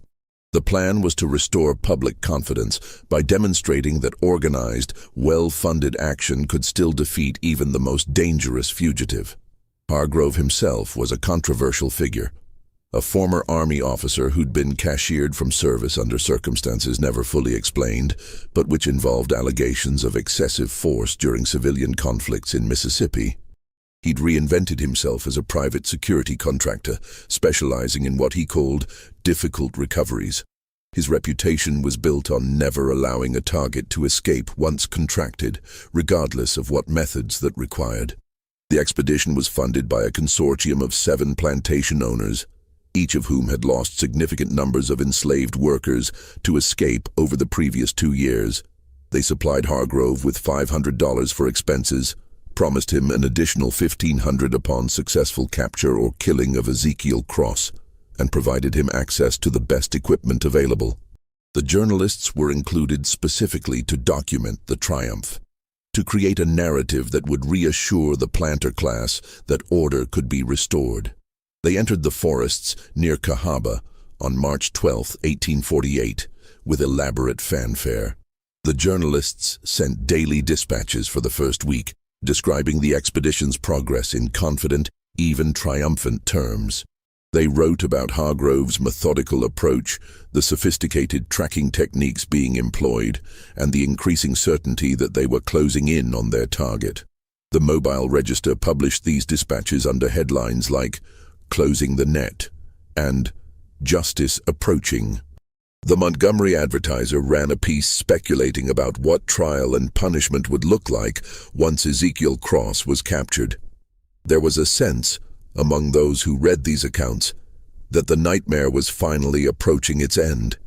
The plan was to restore public confidence by demonstrating that organized, well-funded action could still defeat even the most dangerous fugitive. Hargrove himself was a controversial figure, a former Army officer who'd been cashiered from service under circumstances never fully explained, but which involved allegations of excessive force during civilian conflicts in Mississippi. He'd reinvented himself as a private security contractor, specializing in what he called difficult recoveries. His reputation was built on never allowing a target to escape once contracted, regardless of what methods that required. The expedition was funded by a consortium of 7 plantation owners, each of whom had lost significant numbers of enslaved workers to escape over the previous 2 years. They supplied Hargrove with $500 for expenses, promised him an additional $1,500 upon successful capture or killing of Ezekiel Cross, and provided him access to the best equipment available. The journalists were included specifically to document the triumph, to create a narrative that would reassure the planter class that order could be restored. They entered the forests near Cahaba on March 12, 1848, with elaborate fanfare. The journalists sent daily dispatches for the first week, describing the expedition's progress in confident, even triumphant terms. They wrote about Hargrove's methodical approach, the sophisticated tracking techniques being employed, and the increasing certainty that they were closing in on their target. The Mobile Register published these dispatches under headlines like "Closing the Net" and "Justice Approaching." The Montgomery Advertiser ran a piece speculating about what trial and punishment would look like once Ezekiel Cross was captured. There was a sense, among those who read these accounts, that the nightmare was finally approaching its end.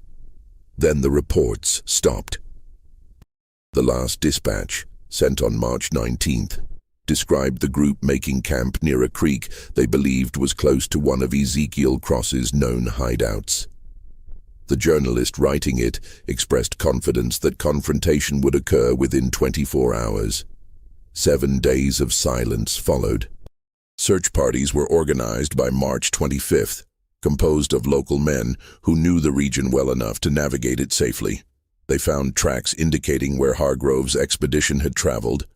Then the reports stopped. The last dispatch, sent on March 19th, described the group making camp near a creek they believed was close to one of Ezekiel Cross's known hideouts. The journalist writing it expressed confidence that confrontation would occur within 24 hours. 7 days of silence followed. Search parties were organized by March 25th, composed of local men who knew the region well enough to navigate it safely. They found tracks indicating where Hargrove's expedition had traveled,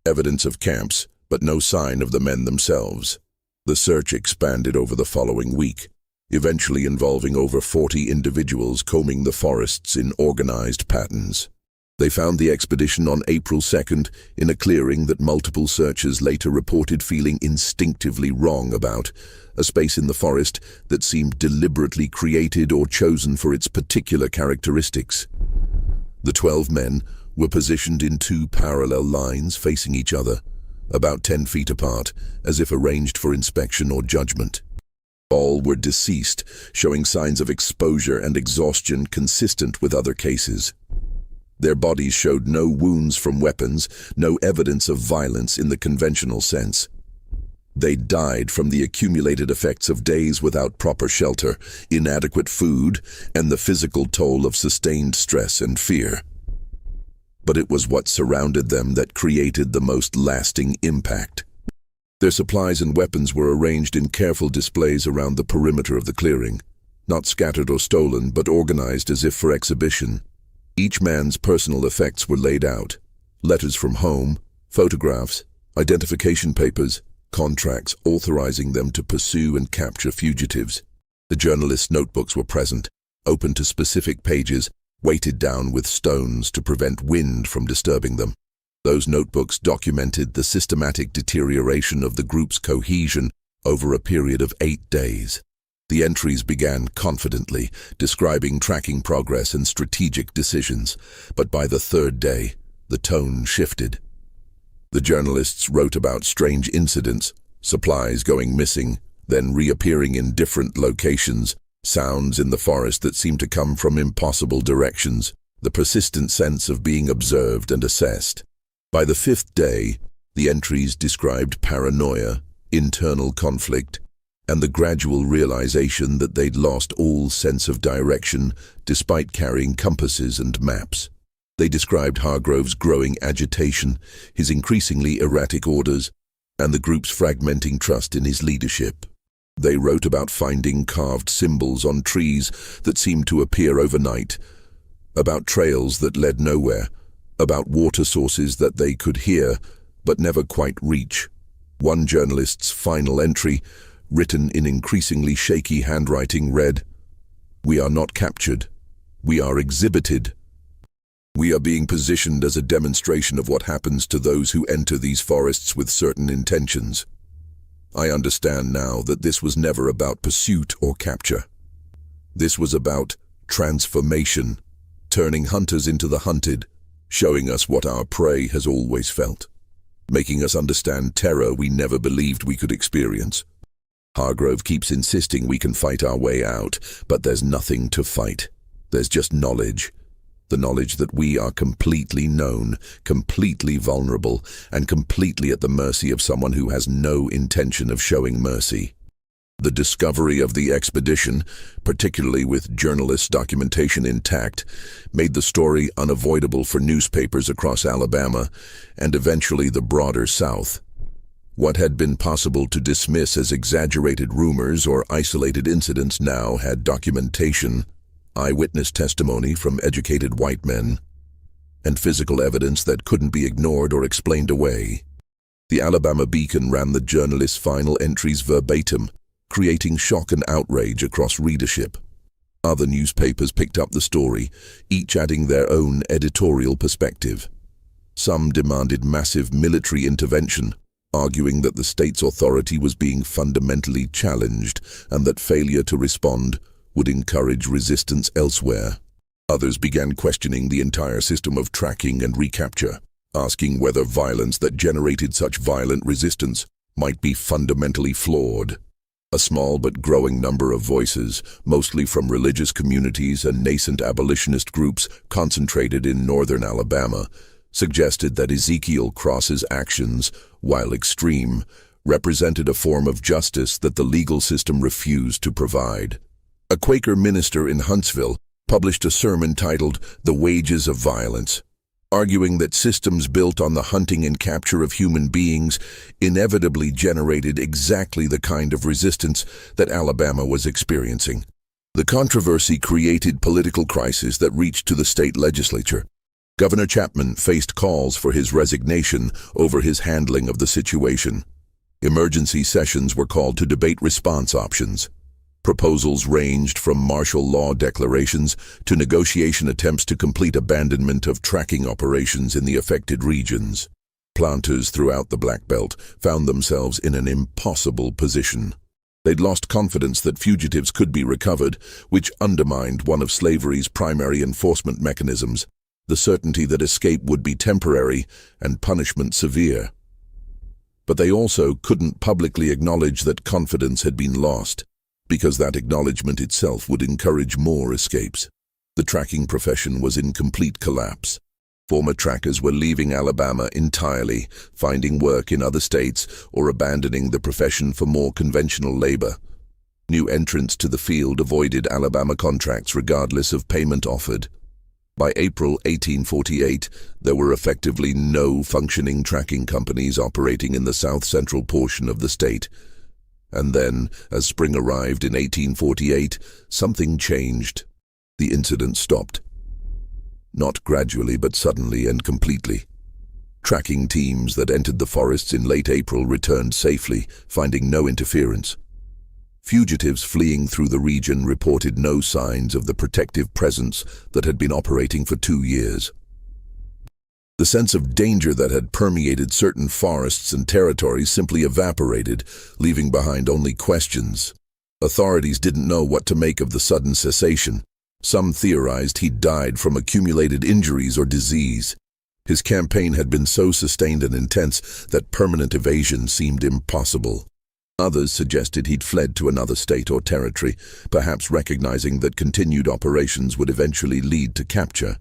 evidence of camps, but no sign of the men themselves. The search expanded over the following week, eventually involving over 40 individuals combing the forests in organized patterns. They found the expedition on April 2nd in a clearing that multiple searchers later reported feeling instinctively wrong about, a space in the forest that seemed deliberately created or chosen for its particular characteristics. The 12 men were positioned in 2 parallel lines facing each other, about 10 feet apart, as if arranged for inspection or judgment. All were deceased, showing signs of exposure and exhaustion consistent with other cases. Their bodies showed no wounds from weapons, no evidence of violence in the conventional sense. They died from the accumulated effects of days without proper shelter, inadequate food, and the physical toll of sustained stress and fear. But it was what surrounded them that created the most lasting impact. Their supplies and weapons were arranged in careful displays around the perimeter of the clearing, not scattered or stolen, but organized as if for exhibition. Each man's personal effects were laid out: letters from home, photographs, identification papers, contracts authorizing them to pursue and capture fugitives. The journalists' notebooks were present, open to specific pages, weighted down with stones to prevent wind from disturbing them. Those notebooks documented the systematic deterioration of the group's cohesion over a period of 8 days. The entries began confidently, describing tracking progress and strategic decisions, but by the 3rd day, the tone shifted. The journalists wrote about strange incidents, supplies going missing, then reappearing in different locations, sounds in the forest that seemed to come from impossible directions, the persistent sense of being observed and assessed. By the 5th day, the entries described paranoia, internal conflict, and the gradual realization that they'd lost all sense of direction despite carrying compasses and maps. They described Hargrove's growing agitation, his increasingly erratic orders, and the group's fragmenting trust in his leadership. They wrote about finding carved symbols on trees that seemed to appear overnight, about trails that led nowhere, about water sources that they could hear but never quite reach. One journalist's final entry, written in increasingly shaky handwriting, read, "We are not captured. We are exhibited. We are being positioned as a demonstration of what happens to those who enter these forests with certain intentions. I understand now that this was never about pursuit or capture. This was about transformation, turning hunters into the hunted, showing us what our prey has always felt, making us understand terror we never believed we could experience. Hargrove keeps insisting we can fight our way out, but there's nothing to fight. There's just knowledge. The knowledge that we are completely known, completely vulnerable, and completely at the mercy of someone who has no intention of showing mercy. The discovery of the expedition, particularly with journalists' documentation intact, made the story unavoidable for newspapers across Alabama and eventually the broader South. What had been possible to dismiss as exaggerated rumors or isolated incidents now had documentation, eyewitness testimony from educated white men, and physical evidence that couldn't be ignored or explained away. The Alabama Beacon ran the journalist's final entries verbatim, creating shock and outrage across readership. Other newspapers picked up the story, each adding their own editorial perspective. Some demanded massive military intervention, arguing that the state's authority was being fundamentally challenged and that failure to respond would encourage resistance elsewhere. Others began questioning the entire system of tracking and recapture, asking whether violence that generated such violent resistance might be fundamentally flawed. A small but growing number of voices, mostly from religious communities and nascent abolitionist groups concentrated in northern Alabama, suggested that Ezekiel Cross's actions, while extreme, represented a form of justice that the legal system refused to provide. A Quaker minister in Huntsville published a sermon titled "The Wages of Violence," arguing that systems built on the hunting and capture of human beings inevitably generated exactly the kind of resistance that Alabama was experiencing. The controversy created political crisis that reached to the state legislature. Governor Chapman faced calls for his resignation over his handling of the situation. Emergency sessions were called to debate response options. Proposals ranged from martial law declarations to negotiation attempts to complete abandonment of tracking operations in the affected regions. Planters throughout the Black Belt found themselves in an impossible position. They'd lost confidence that fugitives could be recovered, which undermined one of slavery's primary enforcement mechanisms, the certainty that escape would be temporary and punishment severe. But they also couldn't publicly acknowledge that confidence had been lost, because that acknowledgement itself would encourage more escapes. The tracking profession was in complete collapse. Former trackers were leaving Alabama entirely, finding work in other states or abandoning the profession for more conventional labor. New entrants to the field avoided Alabama contracts regardless of payment offered. By April 1848, there were effectively no functioning tracking companies operating in the south-central portion of the state. And then, as spring arrived in 1848, something changed. The incident stopped. Not gradually, but suddenly and completely. Tracking teams that entered the forests in late April returned safely, finding no interference. Fugitives fleeing through the region reported no signs of the protective presence that had been operating for 2 years. The sense of danger that had permeated certain forests and territories simply evaporated, leaving behind only questions. Authorities didn't know what to make of the sudden cessation. Some theorized he'd died from accumulated injuries or disease. His campaign had been so sustained and intense that permanent evasion seemed impossible. Others suggested he'd fled to another state or territory, perhaps recognizing that continued operations would eventually lead to capture.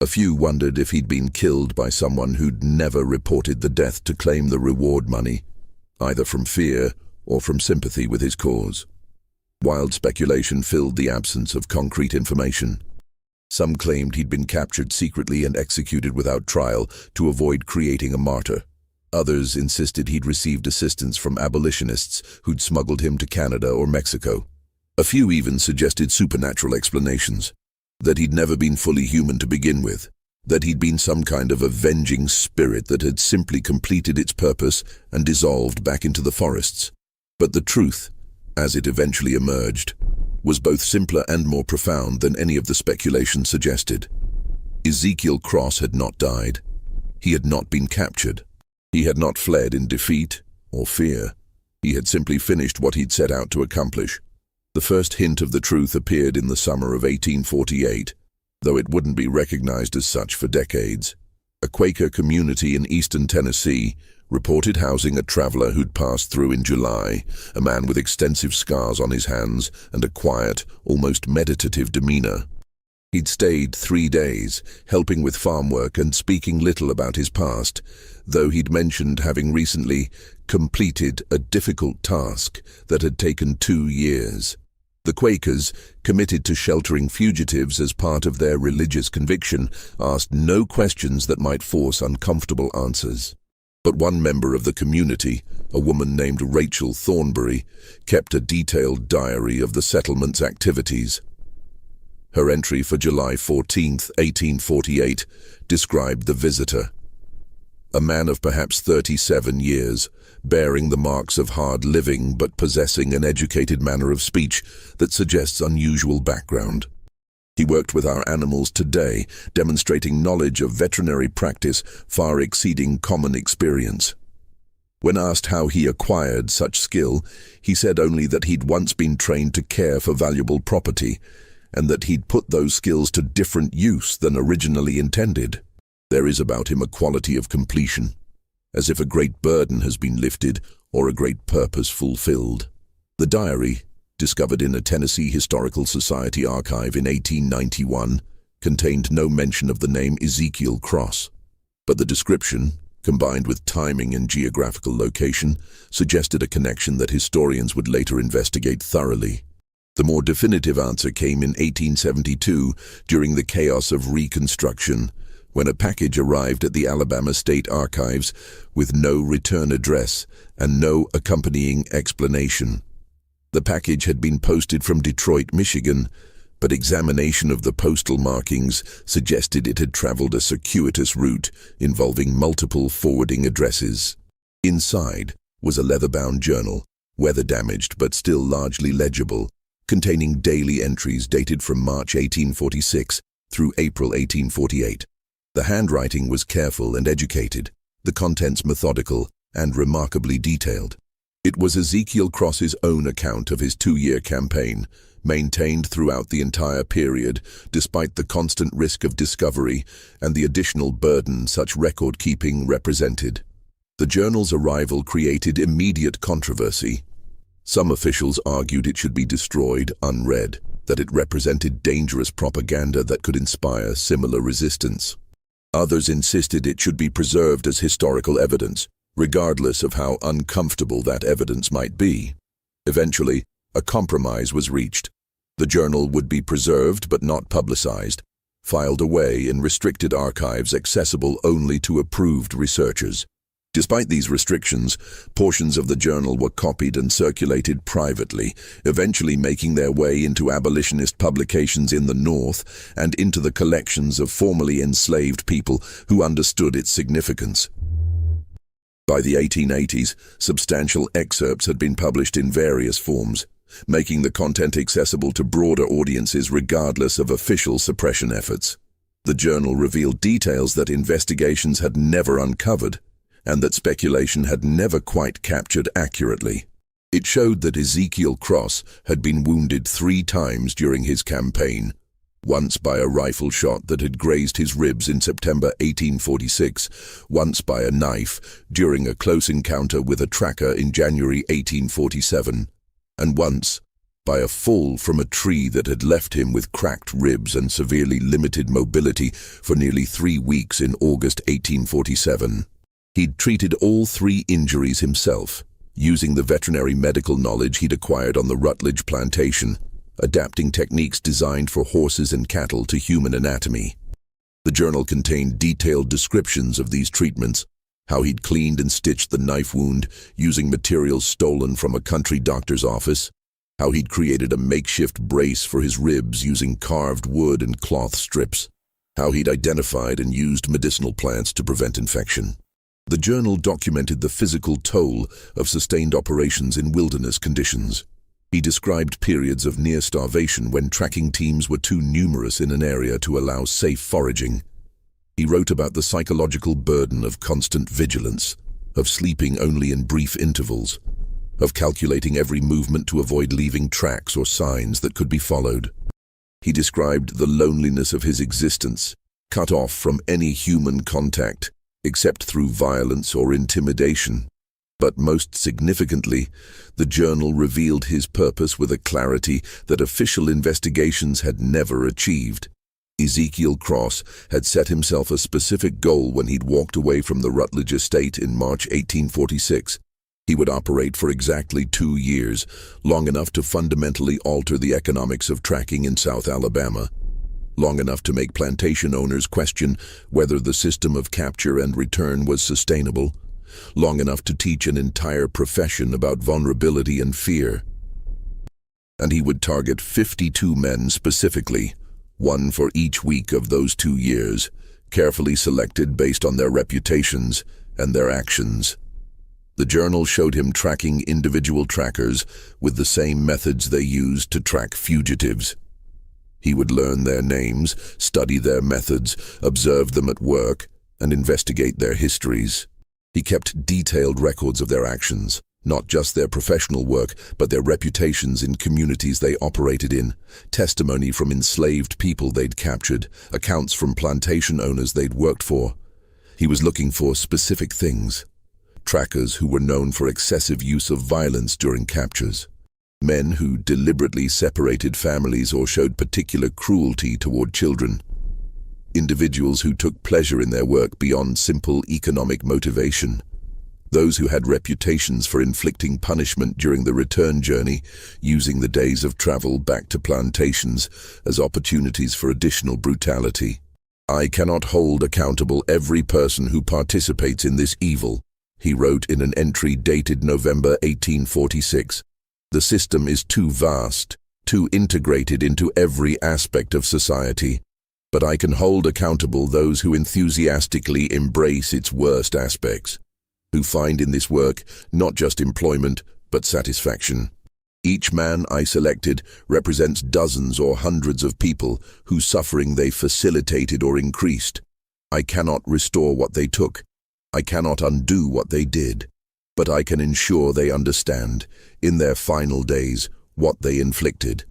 A few wondered if he'd been killed by someone who'd never reported the death to claim the reward money, either from fear or from sympathy with his cause. Wild speculation filled the absence of concrete information. Some claimed he'd been captured secretly and executed without trial to avoid creating a martyr. Others insisted he'd received assistance from abolitionists who'd smuggled him to Canada or Mexico. A few even suggested supernatural explanations, that he'd never been fully human to begin with, that he'd been some kind of avenging spirit that had simply completed its purpose and dissolved back into the forests. But the truth, as it eventually emerged, was both simpler and more profound than any of the speculation suggested. Ezekiel Cross had not died. He had not been captured. He had not fled in defeat or fear. He had simply finished what he'd set out to accomplish. The first hint of the truth appeared in the summer of 1848, though it wouldn't be recognized as such for decades. A Quaker community in eastern Tennessee reported housing a traveler who'd passed through in July, a man with extensive scars on his hands and a quiet, almost meditative demeanor. He'd stayed 3 days, helping with farm work and speaking little about his past, though he'd mentioned having recently completed a difficult task that had taken 2 years. The Quakers, committed to sheltering fugitives as part of their religious conviction, asked no questions that might force uncomfortable answers. But one member of the community, a woman named Rachel Thornbury, kept a detailed diary of the settlement's activities. Her entry for July 14, 1848, described the visitor. A man of perhaps 37 years, bearing the marks of hard living but possessing an educated manner of speech that suggests unusual background. He worked with our animals today, demonstrating knowledge of veterinary practice far exceeding common experience. When asked how he acquired such skill, he said only that he'd once been trained to care for valuable property, and that he'd put those skills to different use than originally intended. There is about him a quality of completion, as if a great burden has been lifted or a great purpose fulfilled. The diary, discovered in a Tennessee Historical Society archive in 1891, contained no mention of the name Ezekiel Cross, but the description, combined with timing and geographical location, suggested a connection that historians would later investigate thoroughly. The more definitive answer came in 1872 during the chaos of Reconstruction, when a package arrived at the Alabama State Archives with no return address and no accompanying explanation. The package had been posted from Detroit, Michigan, but examination of the postal markings suggested it had traveled a circuitous route involving multiple forwarding addresses. Inside was a leather-bound journal, weather-damaged but still largely legible, containing daily entries dated from March 1846 through April 1848. The handwriting was careful and educated, the contents methodical and remarkably detailed. It was Ezekiel Cross's own account of his 2-year campaign, maintained throughout the entire period, despite the constant risk of discovery and the additional burden such record-keeping represented. The journal's arrival created immediate controversy. Some officials argued it should be destroyed unread, that it represented dangerous propaganda that could inspire similar resistance. Others insisted it should be preserved as historical evidence, regardless of how uncomfortable that evidence might be. Eventually, a compromise was reached. The journal would be preserved but not publicized, filed away in restricted archives accessible only to approved researchers. Despite these restrictions, portions of the journal were copied and circulated privately, eventually making their way into abolitionist publications in the North and into the collections of formerly enslaved people who understood its significance. By the 1880s, substantial excerpts had been published in various forms, making the content accessible to broader audiences regardless of official suppression efforts. The journal revealed details that investigations had never uncovered, and that speculation had never quite captured accurately. It showed that Ezekiel Cross had been wounded 3 times during his campaign, once by a rifle shot that had grazed his ribs in September 1846, once by a knife during a close encounter with a tracker in January 1847, and once by a fall from a tree that had left him with cracked ribs and severely limited mobility for nearly 3 weeks in August 1847. He'd treated all 3 injuries himself, using the veterinary medical knowledge he'd acquired on the Rutledge plantation, adapting techniques designed for horses and cattle to human anatomy. The journal contained detailed descriptions of these treatments, how he'd cleaned and stitched the knife wound using materials stolen from a country doctor's office, how he'd created a makeshift brace for his ribs using carved wood and cloth strips, how he'd identified and used medicinal plants to prevent infection. The journal documented the physical toll of sustained operations in wilderness conditions. He described periods of near starvation when tracking teams were too numerous in an area to allow safe foraging. He wrote about the psychological burden of constant vigilance, of sleeping only in brief intervals, of calculating every movement to avoid leaving tracks or signs that could be followed. He described the loneliness of his existence, cut off from any human contact, except through violence or intimidation. But most significantly, the journal revealed his purpose with a clarity that official investigations had never achieved. Ezekiel Cross had set himself a specific goal when he'd walked away from the Rutledge estate in March 1846. He would operate for exactly 2 years, long enough to fundamentally alter the economics of tracking in South Alabama, long enough to make plantation owners question whether the system of capture and return was sustainable, long enough to teach an entire profession about vulnerability and fear. And he would target 52 men specifically, 1 for each week of those 2 years, carefully selected based on their reputations and their actions. The journal showed him tracking individual trackers with the same methods they used to track fugitives. He would learn their names, study their methods, observe them at work, and investigate their histories. He kept detailed records of their actions, Not just their professional work, but their reputations in communities they operated in, testimony from enslaved people they'd captured, accounts from plantation owners they'd worked for. He was looking for specific things. Trackers who were known for excessive use of violence during captures. Men who deliberately separated families or showed particular cruelty toward children. Individuals who took pleasure in their work beyond simple economic motivation. Those who had reputations for inflicting punishment during the return journey, using the days of travel back to plantations as opportunities for additional brutality. I cannot hold accountable every person who participates in this evil, he wrote in an entry dated November 1846. The system is too vast, too integrated into every aspect of society, but I can hold accountable those who enthusiastically embrace its worst aspects, who find in this work not just employment, but satisfaction. Each man I selected represents dozens or hundreds of people whose suffering they facilitated or increased. I cannot restore what they took. I cannot undo what they did. But I can ensure they understand, in their final days, what they inflicted.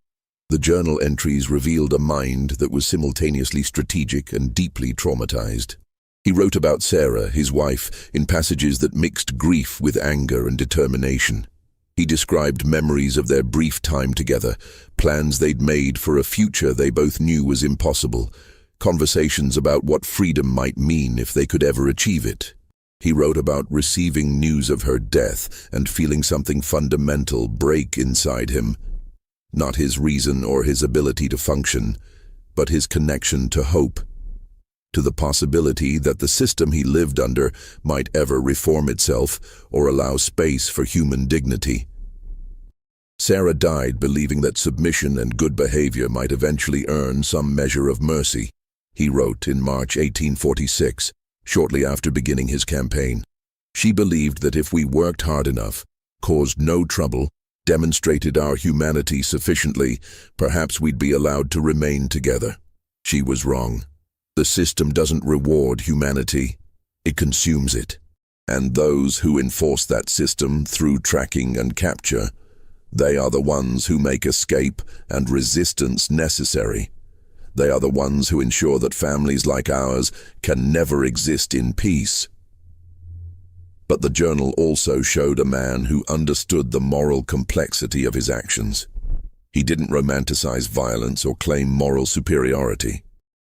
The journal entries revealed a mind that was simultaneously strategic and deeply traumatized. He wrote about Sarah, his wife, in passages that mixed grief with anger and determination. He described memories of their brief time together, plans they'd made for a future they both knew was impossible, conversations about what freedom might mean if they could ever achieve it. He wrote about receiving news of her death and feeling something fundamental break inside him. Not his reason or his ability to function, but his connection to hope. To the possibility that the system he lived under might ever reform itself or allow space for human dignity. Sarah died believing that submission and good behavior might eventually earn some measure of mercy, he wrote in March 1846, shortly after beginning his campaign. She believed that if we worked hard enough, caused no trouble, demonstrated our humanity sufficiently, perhaps we'd be allowed to remain together. She was wrong. The system doesn't reward humanity, it consumes it. And those who enforce that system through tracking and capture, they are the ones who make escape and resistance necessary. They are the ones who ensure that families like ours can never exist in peace. But the journal also showed a man who understood the moral complexity of his actions. He didn't romanticize violence or claim moral superiority.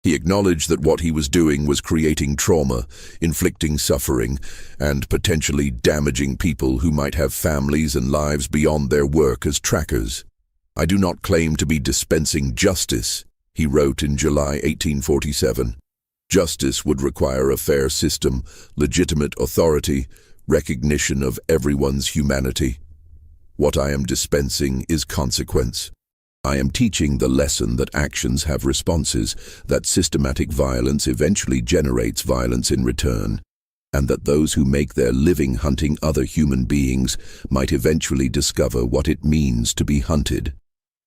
He acknowledged that what he was doing was creating trauma, inflicting suffering, and potentially damaging people who might have families and lives beyond their work as trackers. I do not claim to be dispensing justice, he wrote in July 1847. Justice would require a fair system, legitimate authority, recognition of everyone's humanity. What I am dispensing is consequence. I am teaching the lesson that actions have responses, that systematic violence eventually generates violence in return, and that those who make their living hunting other human beings might eventually discover what it means to be hunted.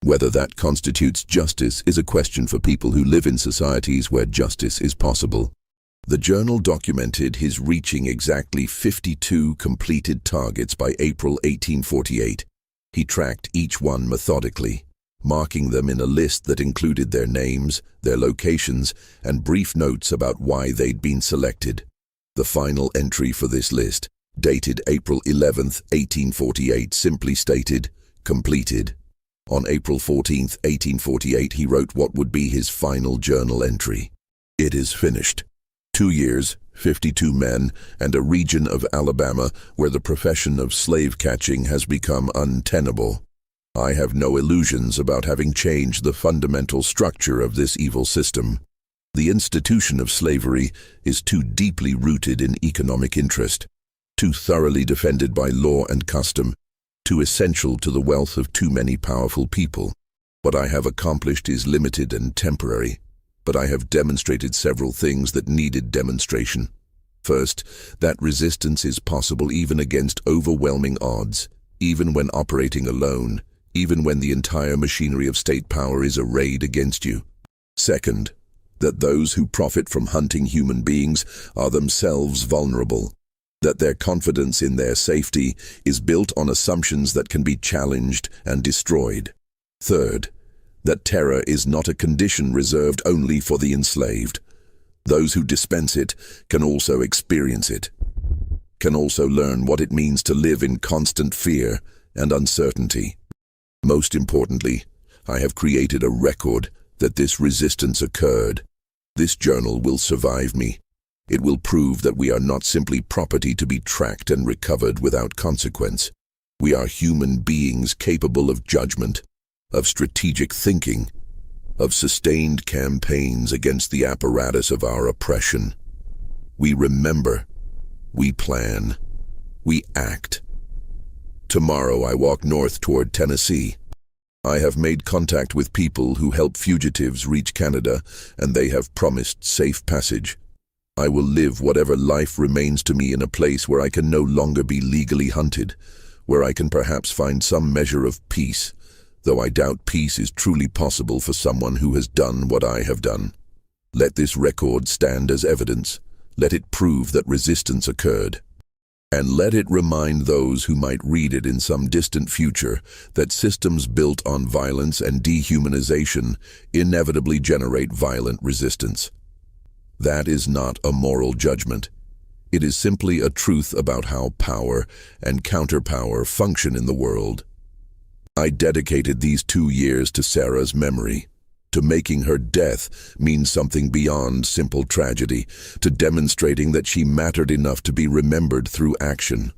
Whether that constitutes justice is a question for people who live in societies where justice is possible. The journal documented his reaching exactly 52 completed targets by April 1848. He tracked each one methodically, marking them in a list that included their names, their locations, and brief notes about why they'd been selected. The final entry for this list, dated April 11, 1848, simply stated, "Completed." On April 14, 1848, he wrote what would be his final journal entry. "It is finished. 2 years, 52 men, and a region of Alabama where the profession of slave catching has become untenable. I have no illusions about having changed the fundamental structure of this evil system. The institution of slavery is too deeply rooted in economic interest, too thoroughly defended by law and custom, too essential to the wealth of too many powerful people. What I have accomplished is limited and temporary, but I have demonstrated several things that needed demonstration. First, that resistance is possible even against overwhelming odds, even when operating alone, even when the entire machinery of state power is arrayed against you. Second, that those who profit from hunting human beings are themselves vulnerable. that their confidence in their safety is built on assumptions that can be challenged and destroyed. Third, that terror is not a condition reserved only for the enslaved. Those who dispense it can also experience it, can also learn what it means to live in constant fear and uncertainty. Most importantly, I have created a record that this resistance occurred. This journal will survive me. It will prove that we are not simply property to be tracked and recovered without consequence. We are human beings capable of judgment, of strategic thinking, of sustained campaigns against the apparatus of our oppression. We remember, we plan, we act. Tomorrow I walk north toward Tennessee. I have made contact with people who help fugitives reach Canada, and they have promised safe passage. I will live whatever life remains to me in a place where I can no longer be legally hunted, where I can perhaps find some measure of peace, though I doubt peace is truly possible for someone who has done what I have done. Let this record stand as evidence. Let it prove that resistance occurred. And let it remind those who might read it in some distant future that systems built on violence and dehumanization inevitably generate violent resistance. That is not a moral judgment. It is simply a truth about how power and counterpower function in the world. I dedicated these 2 years to Sarah's memory, to making her death mean something beyond simple tragedy, to demonstrating that she mattered enough to be remembered through action.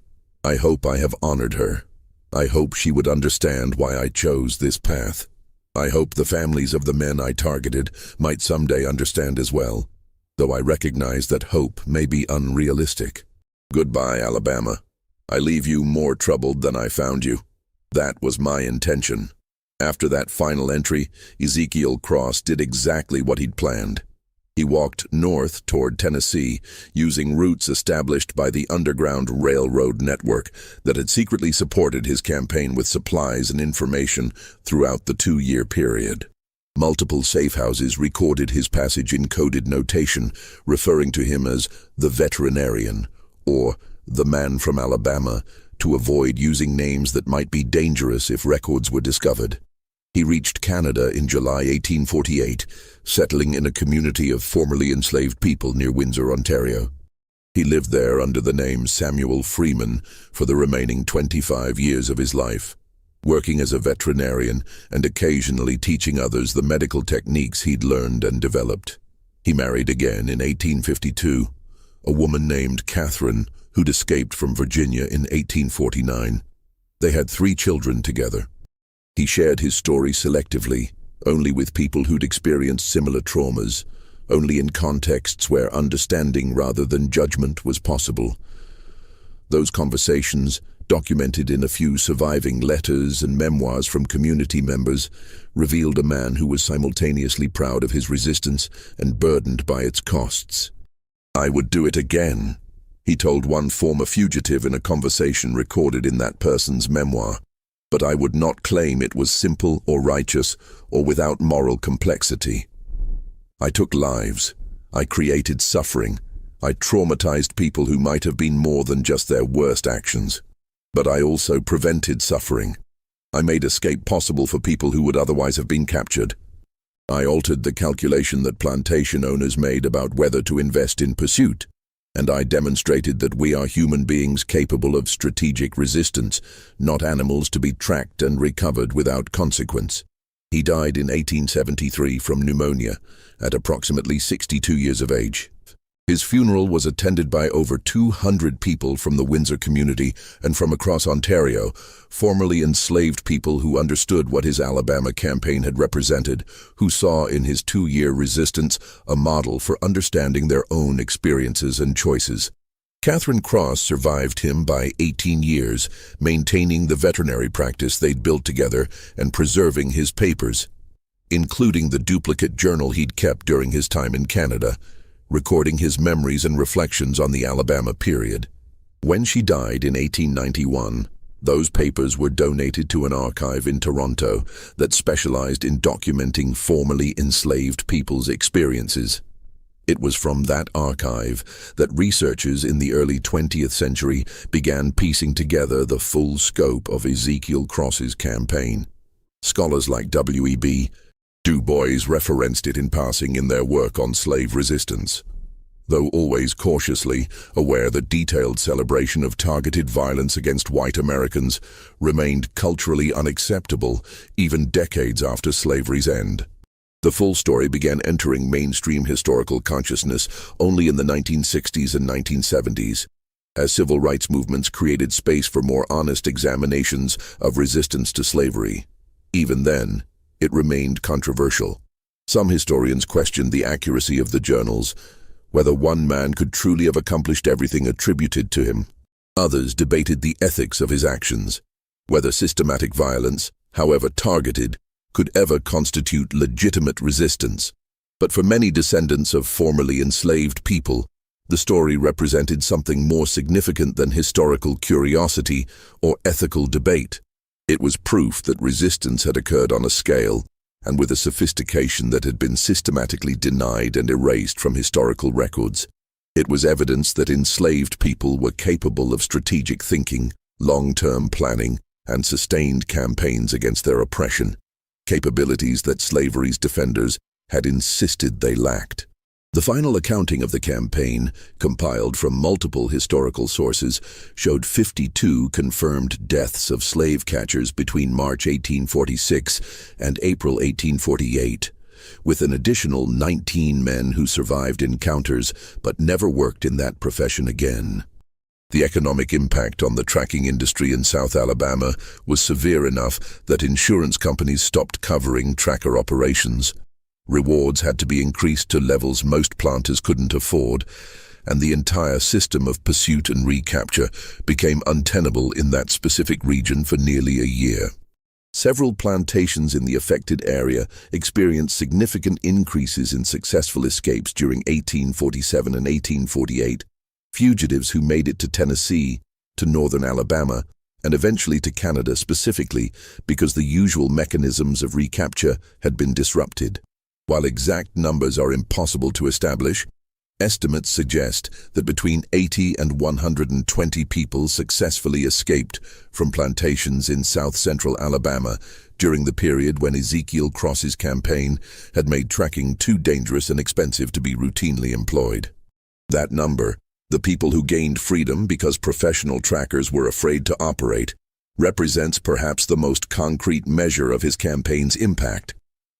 I hope I have honored her. I hope she would understand why I chose this path. I hope the families of the men I targeted might someday understand as well, though I recognize that hope may be unrealistic. Goodbye, Alabama. I leave you more troubled than I found you. That was my intention. After that final entry, Ezekiel Cross did exactly what he'd planned. He walked north toward Tennessee, using routes established by the Underground Railroad network that had secretly supported his campaign with supplies and information throughout the 2-year period. Multiple safe houses recorded his passage in coded notation, referring to him as the veterinarian, or the man from Alabama, to avoid using names that might be dangerous if records were discovered. He reached Canada in July 1848, settling in a community of formerly enslaved people near Windsor, Ontario. He lived there under the name Samuel Freeman for the remaining 25 years of his life, working as a veterinarian and occasionally teaching others the medical techniques he'd learned and developed. He married again in 1852, a woman named Catherine, who'd escaped from Virginia in 1849. They had 3 children together. He shared his story selectively, only with people who'd experienced similar traumas, only in contexts where understanding rather than judgment was possible. Those conversations, documented in a few surviving letters and memoirs from community members, revealed a man who was simultaneously proud of his resistance and burdened by its costs. "I would do it again," he told one former fugitive in a conversation recorded in that person's memoir. "But I would not claim it was simple or righteous or without moral complexity. I took lives. I created suffering. I traumatized people who might have been more than just their worst actions. But I also prevented suffering. I made escape possible for people who would otherwise have been captured. I altered the calculation that plantation owners made about whether to invest in pursuit. And I demonstrated that we are human beings capable of strategic resistance, not animals to be tracked and recovered without consequence." He died in 1873 from pneumonia, at approximately 62 years of age. His funeral was attended by over 200 people from the Windsor community and from across Ontario, formerly enslaved people who understood what his Alabama campaign had represented, who saw in his 2-year resistance a model for understanding their own experiences and choices. Catherine Cross survived him by 18 years, maintaining the veterinary practice they'd built together and preserving his papers, including the duplicate journal he'd kept during his time in Canada, recording his memories and reflections on the Alabama period. When she died in 1891, those papers were donated to an archive in Toronto that specialized in documenting formerly enslaved people's experiences. It was from that archive that researchers in the early 20th century began piecing together the full scope of Ezekiel Cross's campaign. Scholars like W.E.B. Du Bois referenced it in passing in their work on slave resistance, though always cautiously aware that detailed celebration of targeted violence against white Americans remained culturally unacceptable even decades after slavery's end. The full story began entering mainstream historical consciousness only in the 1960s and 1970s, as civil rights movements created space for more honest examinations of resistance to slavery. Even then, it remained controversial. Some historians questioned the accuracy of the journals, whether one man could truly have accomplished everything attributed to him. Others debated the ethics of his actions, whether systematic violence, however targeted, could ever constitute legitimate resistance. But for many descendants of formerly enslaved people, the story represented something more significant than historical curiosity or ethical debate. It was proof that resistance had occurred on a scale and with a sophistication that had been systematically denied and erased from historical records. It was evidence that enslaved people were capable of strategic thinking, long-term planning, and sustained campaigns against their oppression, capabilities that slavery's defenders had insisted they lacked. The final accounting of the campaign, compiled from multiple historical sources, showed 52 confirmed deaths of slave catchers between March 1846 and April 1848, with an additional 19 men who survived encounters but never worked in that profession again. The economic impact on the tracking industry in South Alabama was severe enough that insurance companies stopped covering tracker operations. Rewards had to be increased to levels most planters couldn't afford, and the entire system of pursuit and recapture became untenable in that specific region for nearly a year. Several plantations in the affected area experienced significant increases in successful escapes during 1847 and 1848. Fugitives who made it to Tennessee, to northern Alabama, and eventually to Canada specifically because the usual mechanisms of recapture had been disrupted. While exact numbers are impossible to establish, estimates suggest that between 80 and 120 people successfully escaped from plantations in south-central Alabama during the period when Ezekiel Cross's campaign had made tracking too dangerous and expensive to be routinely employed. That number, the people who gained freedom because professional trackers were afraid to operate, represents perhaps the most concrete measure of his campaign's impact.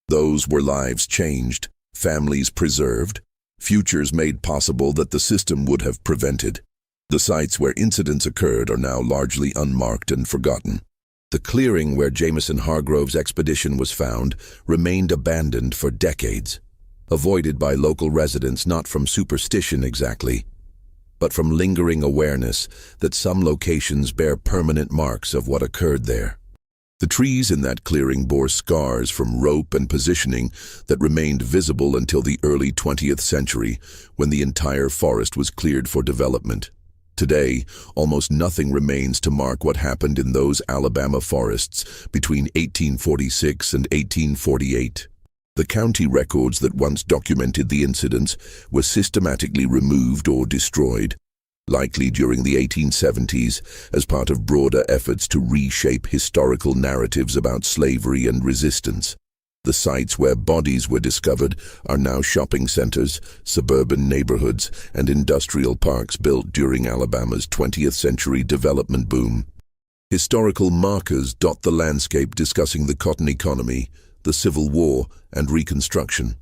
Those were lives changed, families preserved, futures made possible that the system would have prevented. The sites where incidents occurred are now largely unmarked and forgotten. The clearing where Jameson Hargrove's expedition was found remained abandoned for decades, avoided by local residents not from superstition exactly, but from lingering awareness that some locations bear permanent marks of what occurred there. The trees in that clearing bore scars from rope and positioning that remained visible until the early 20th century, when the entire forest was cleared for development. Today, almost nothing remains to mark what happened in those Alabama forests between 1846 and 1848. The county records that once documented the incidents were systematically removed or destroyed, likely during the 1870s as part of broader efforts to reshape historical narratives about slavery and resistance. The sites where bodies were discovered are now shopping centers, suburban neighborhoods, and industrial parks built during Alabama's 20th century development boom. Historical markers dot the landscape discussing the cotton economy, the Civil War, and Reconstruction.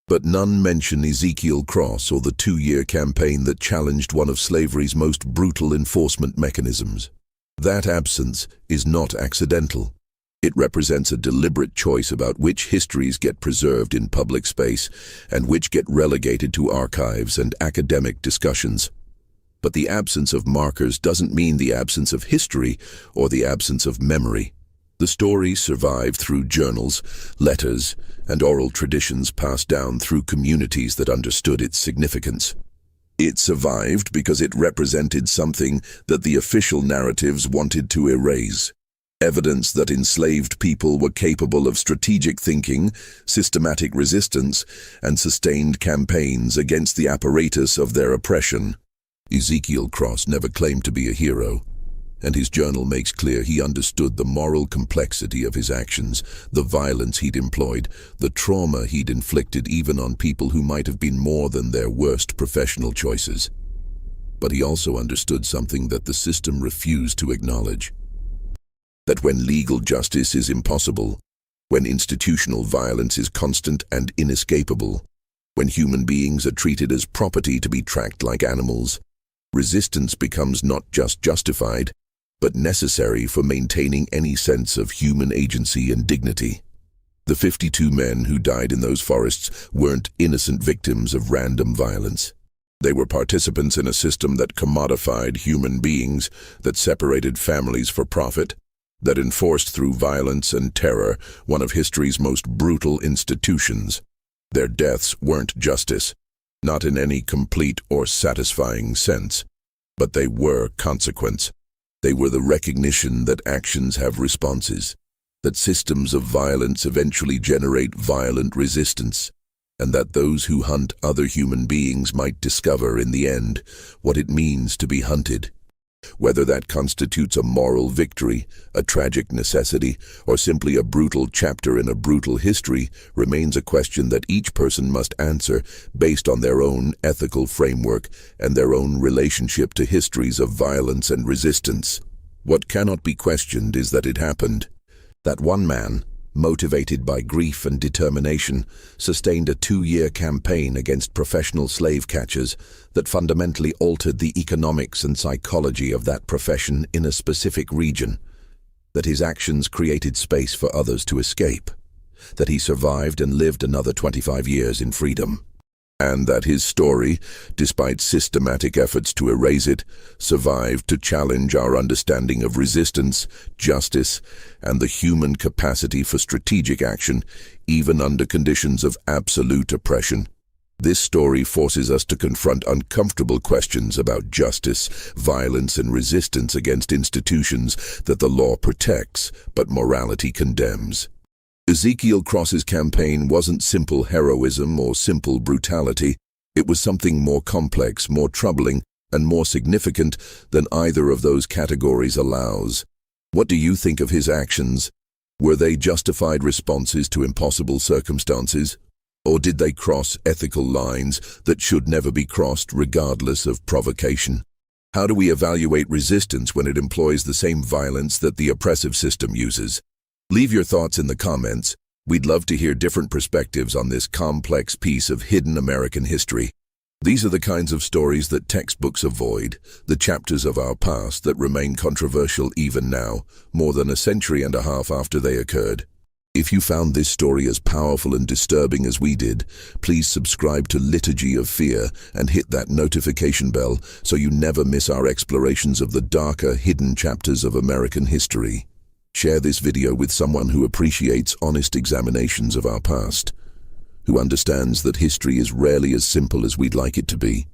But none mention Ezekiel Cross or the 2-year campaign that challenged one of slavery's most brutal enforcement mechanisms. That absence is not accidental. It represents a deliberate choice about which histories get preserved in public space and which get relegated to archives and academic discussions. But the absence of markers doesn't mean the absence of history or the absence of memory. The story survived through journals, letters, and oral traditions passed down through communities that understood its significance. It survived because it represented something that the official narratives wanted to erase. Evidence that enslaved people were capable of strategic thinking, systematic resistance, and sustained campaigns against the apparatus of their oppression. Ezekiel Cross never claimed to be a hero, and his journal makes clear he understood the moral complexity of his actions, the violence he'd employed, the trauma he'd inflicted even on people who might have been more than their worst professional choices. But he also understood something that the system refused to acknowledge. That when legal justice is impossible, when institutional violence is constant and inescapable, when human beings are treated as property to be tracked like animals, resistance becomes not just justified, but necessary for maintaining any sense of human agency and dignity. The 52 men who died in those forests weren't innocent victims of random violence. They were participants in a system that commodified human beings, that separated families for profit, that enforced through violence and terror one of history's most brutal institutions. Their deaths weren't justice, not in any complete or satisfying sense, but they were consequence. They were the recognition that actions have responses, that systems of violence eventually generate violent resistance, and that those who hunt other human beings might discover in the end what it means to be hunted. Whether that constitutes a moral victory, a tragic necessity, or simply a brutal chapter in a brutal history remains a question that each person must answer based on their own ethical framework and their own relationship to histories of violence and resistance. What cannot be questioned is that it happened. That one man, motivated by grief and determination, sustained a 2-year campaign against professional slave catchers that fundamentally altered the economics and psychology of that profession in a specific region, that his actions created space for others to escape, that he survived and lived another 25 years in freedom, and that his story, despite systematic efforts to erase it, survived to challenge our understanding of resistance, justice, and the human capacity for strategic action, even under conditions of absolute oppression. This story forces us to confront uncomfortable questions about justice, violence, and resistance against institutions that the law protects, but morality condemns. Ezekiel Cross's campaign wasn't simple heroism or simple brutality. It was something more complex, more troubling, and more significant than either of those categories allows. What do you think of his actions? Were they justified responses to impossible circumstances? Or did they cross ethical lines that should never be crossed regardless of provocation? How do we evaluate resistance when it employs the same violence that the oppressive system uses? Leave your thoughts in the comments. We'd love to hear different perspectives on this complex piece of hidden American history. These are the kinds of stories that textbooks avoid, the chapters of our past that remain controversial even now, more than a century and a half after they occurred. If you found this story as powerful and disturbing as we did, please subscribe to Liturgy of Fear and hit that notification bell so you never miss our explorations of the darker, hidden chapters of American history. Share this video with someone who appreciates honest examinations of our past, who understands that history is rarely as simple as we'd like it to be.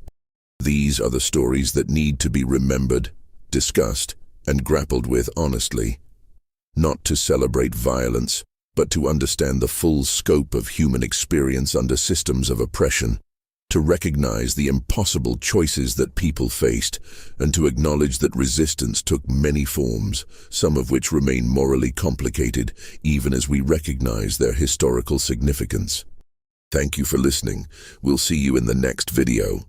These are the stories that need to be remembered, discussed, and grappled with honestly. Not to celebrate violence, but to understand the full scope of human experience under systems of oppression, to recognize the impossible choices that people faced, and to acknowledge that resistance took many forms, some of which remain morally complicated, even as we recognize their historical significance. Thank you for listening. We'll see you in the next video.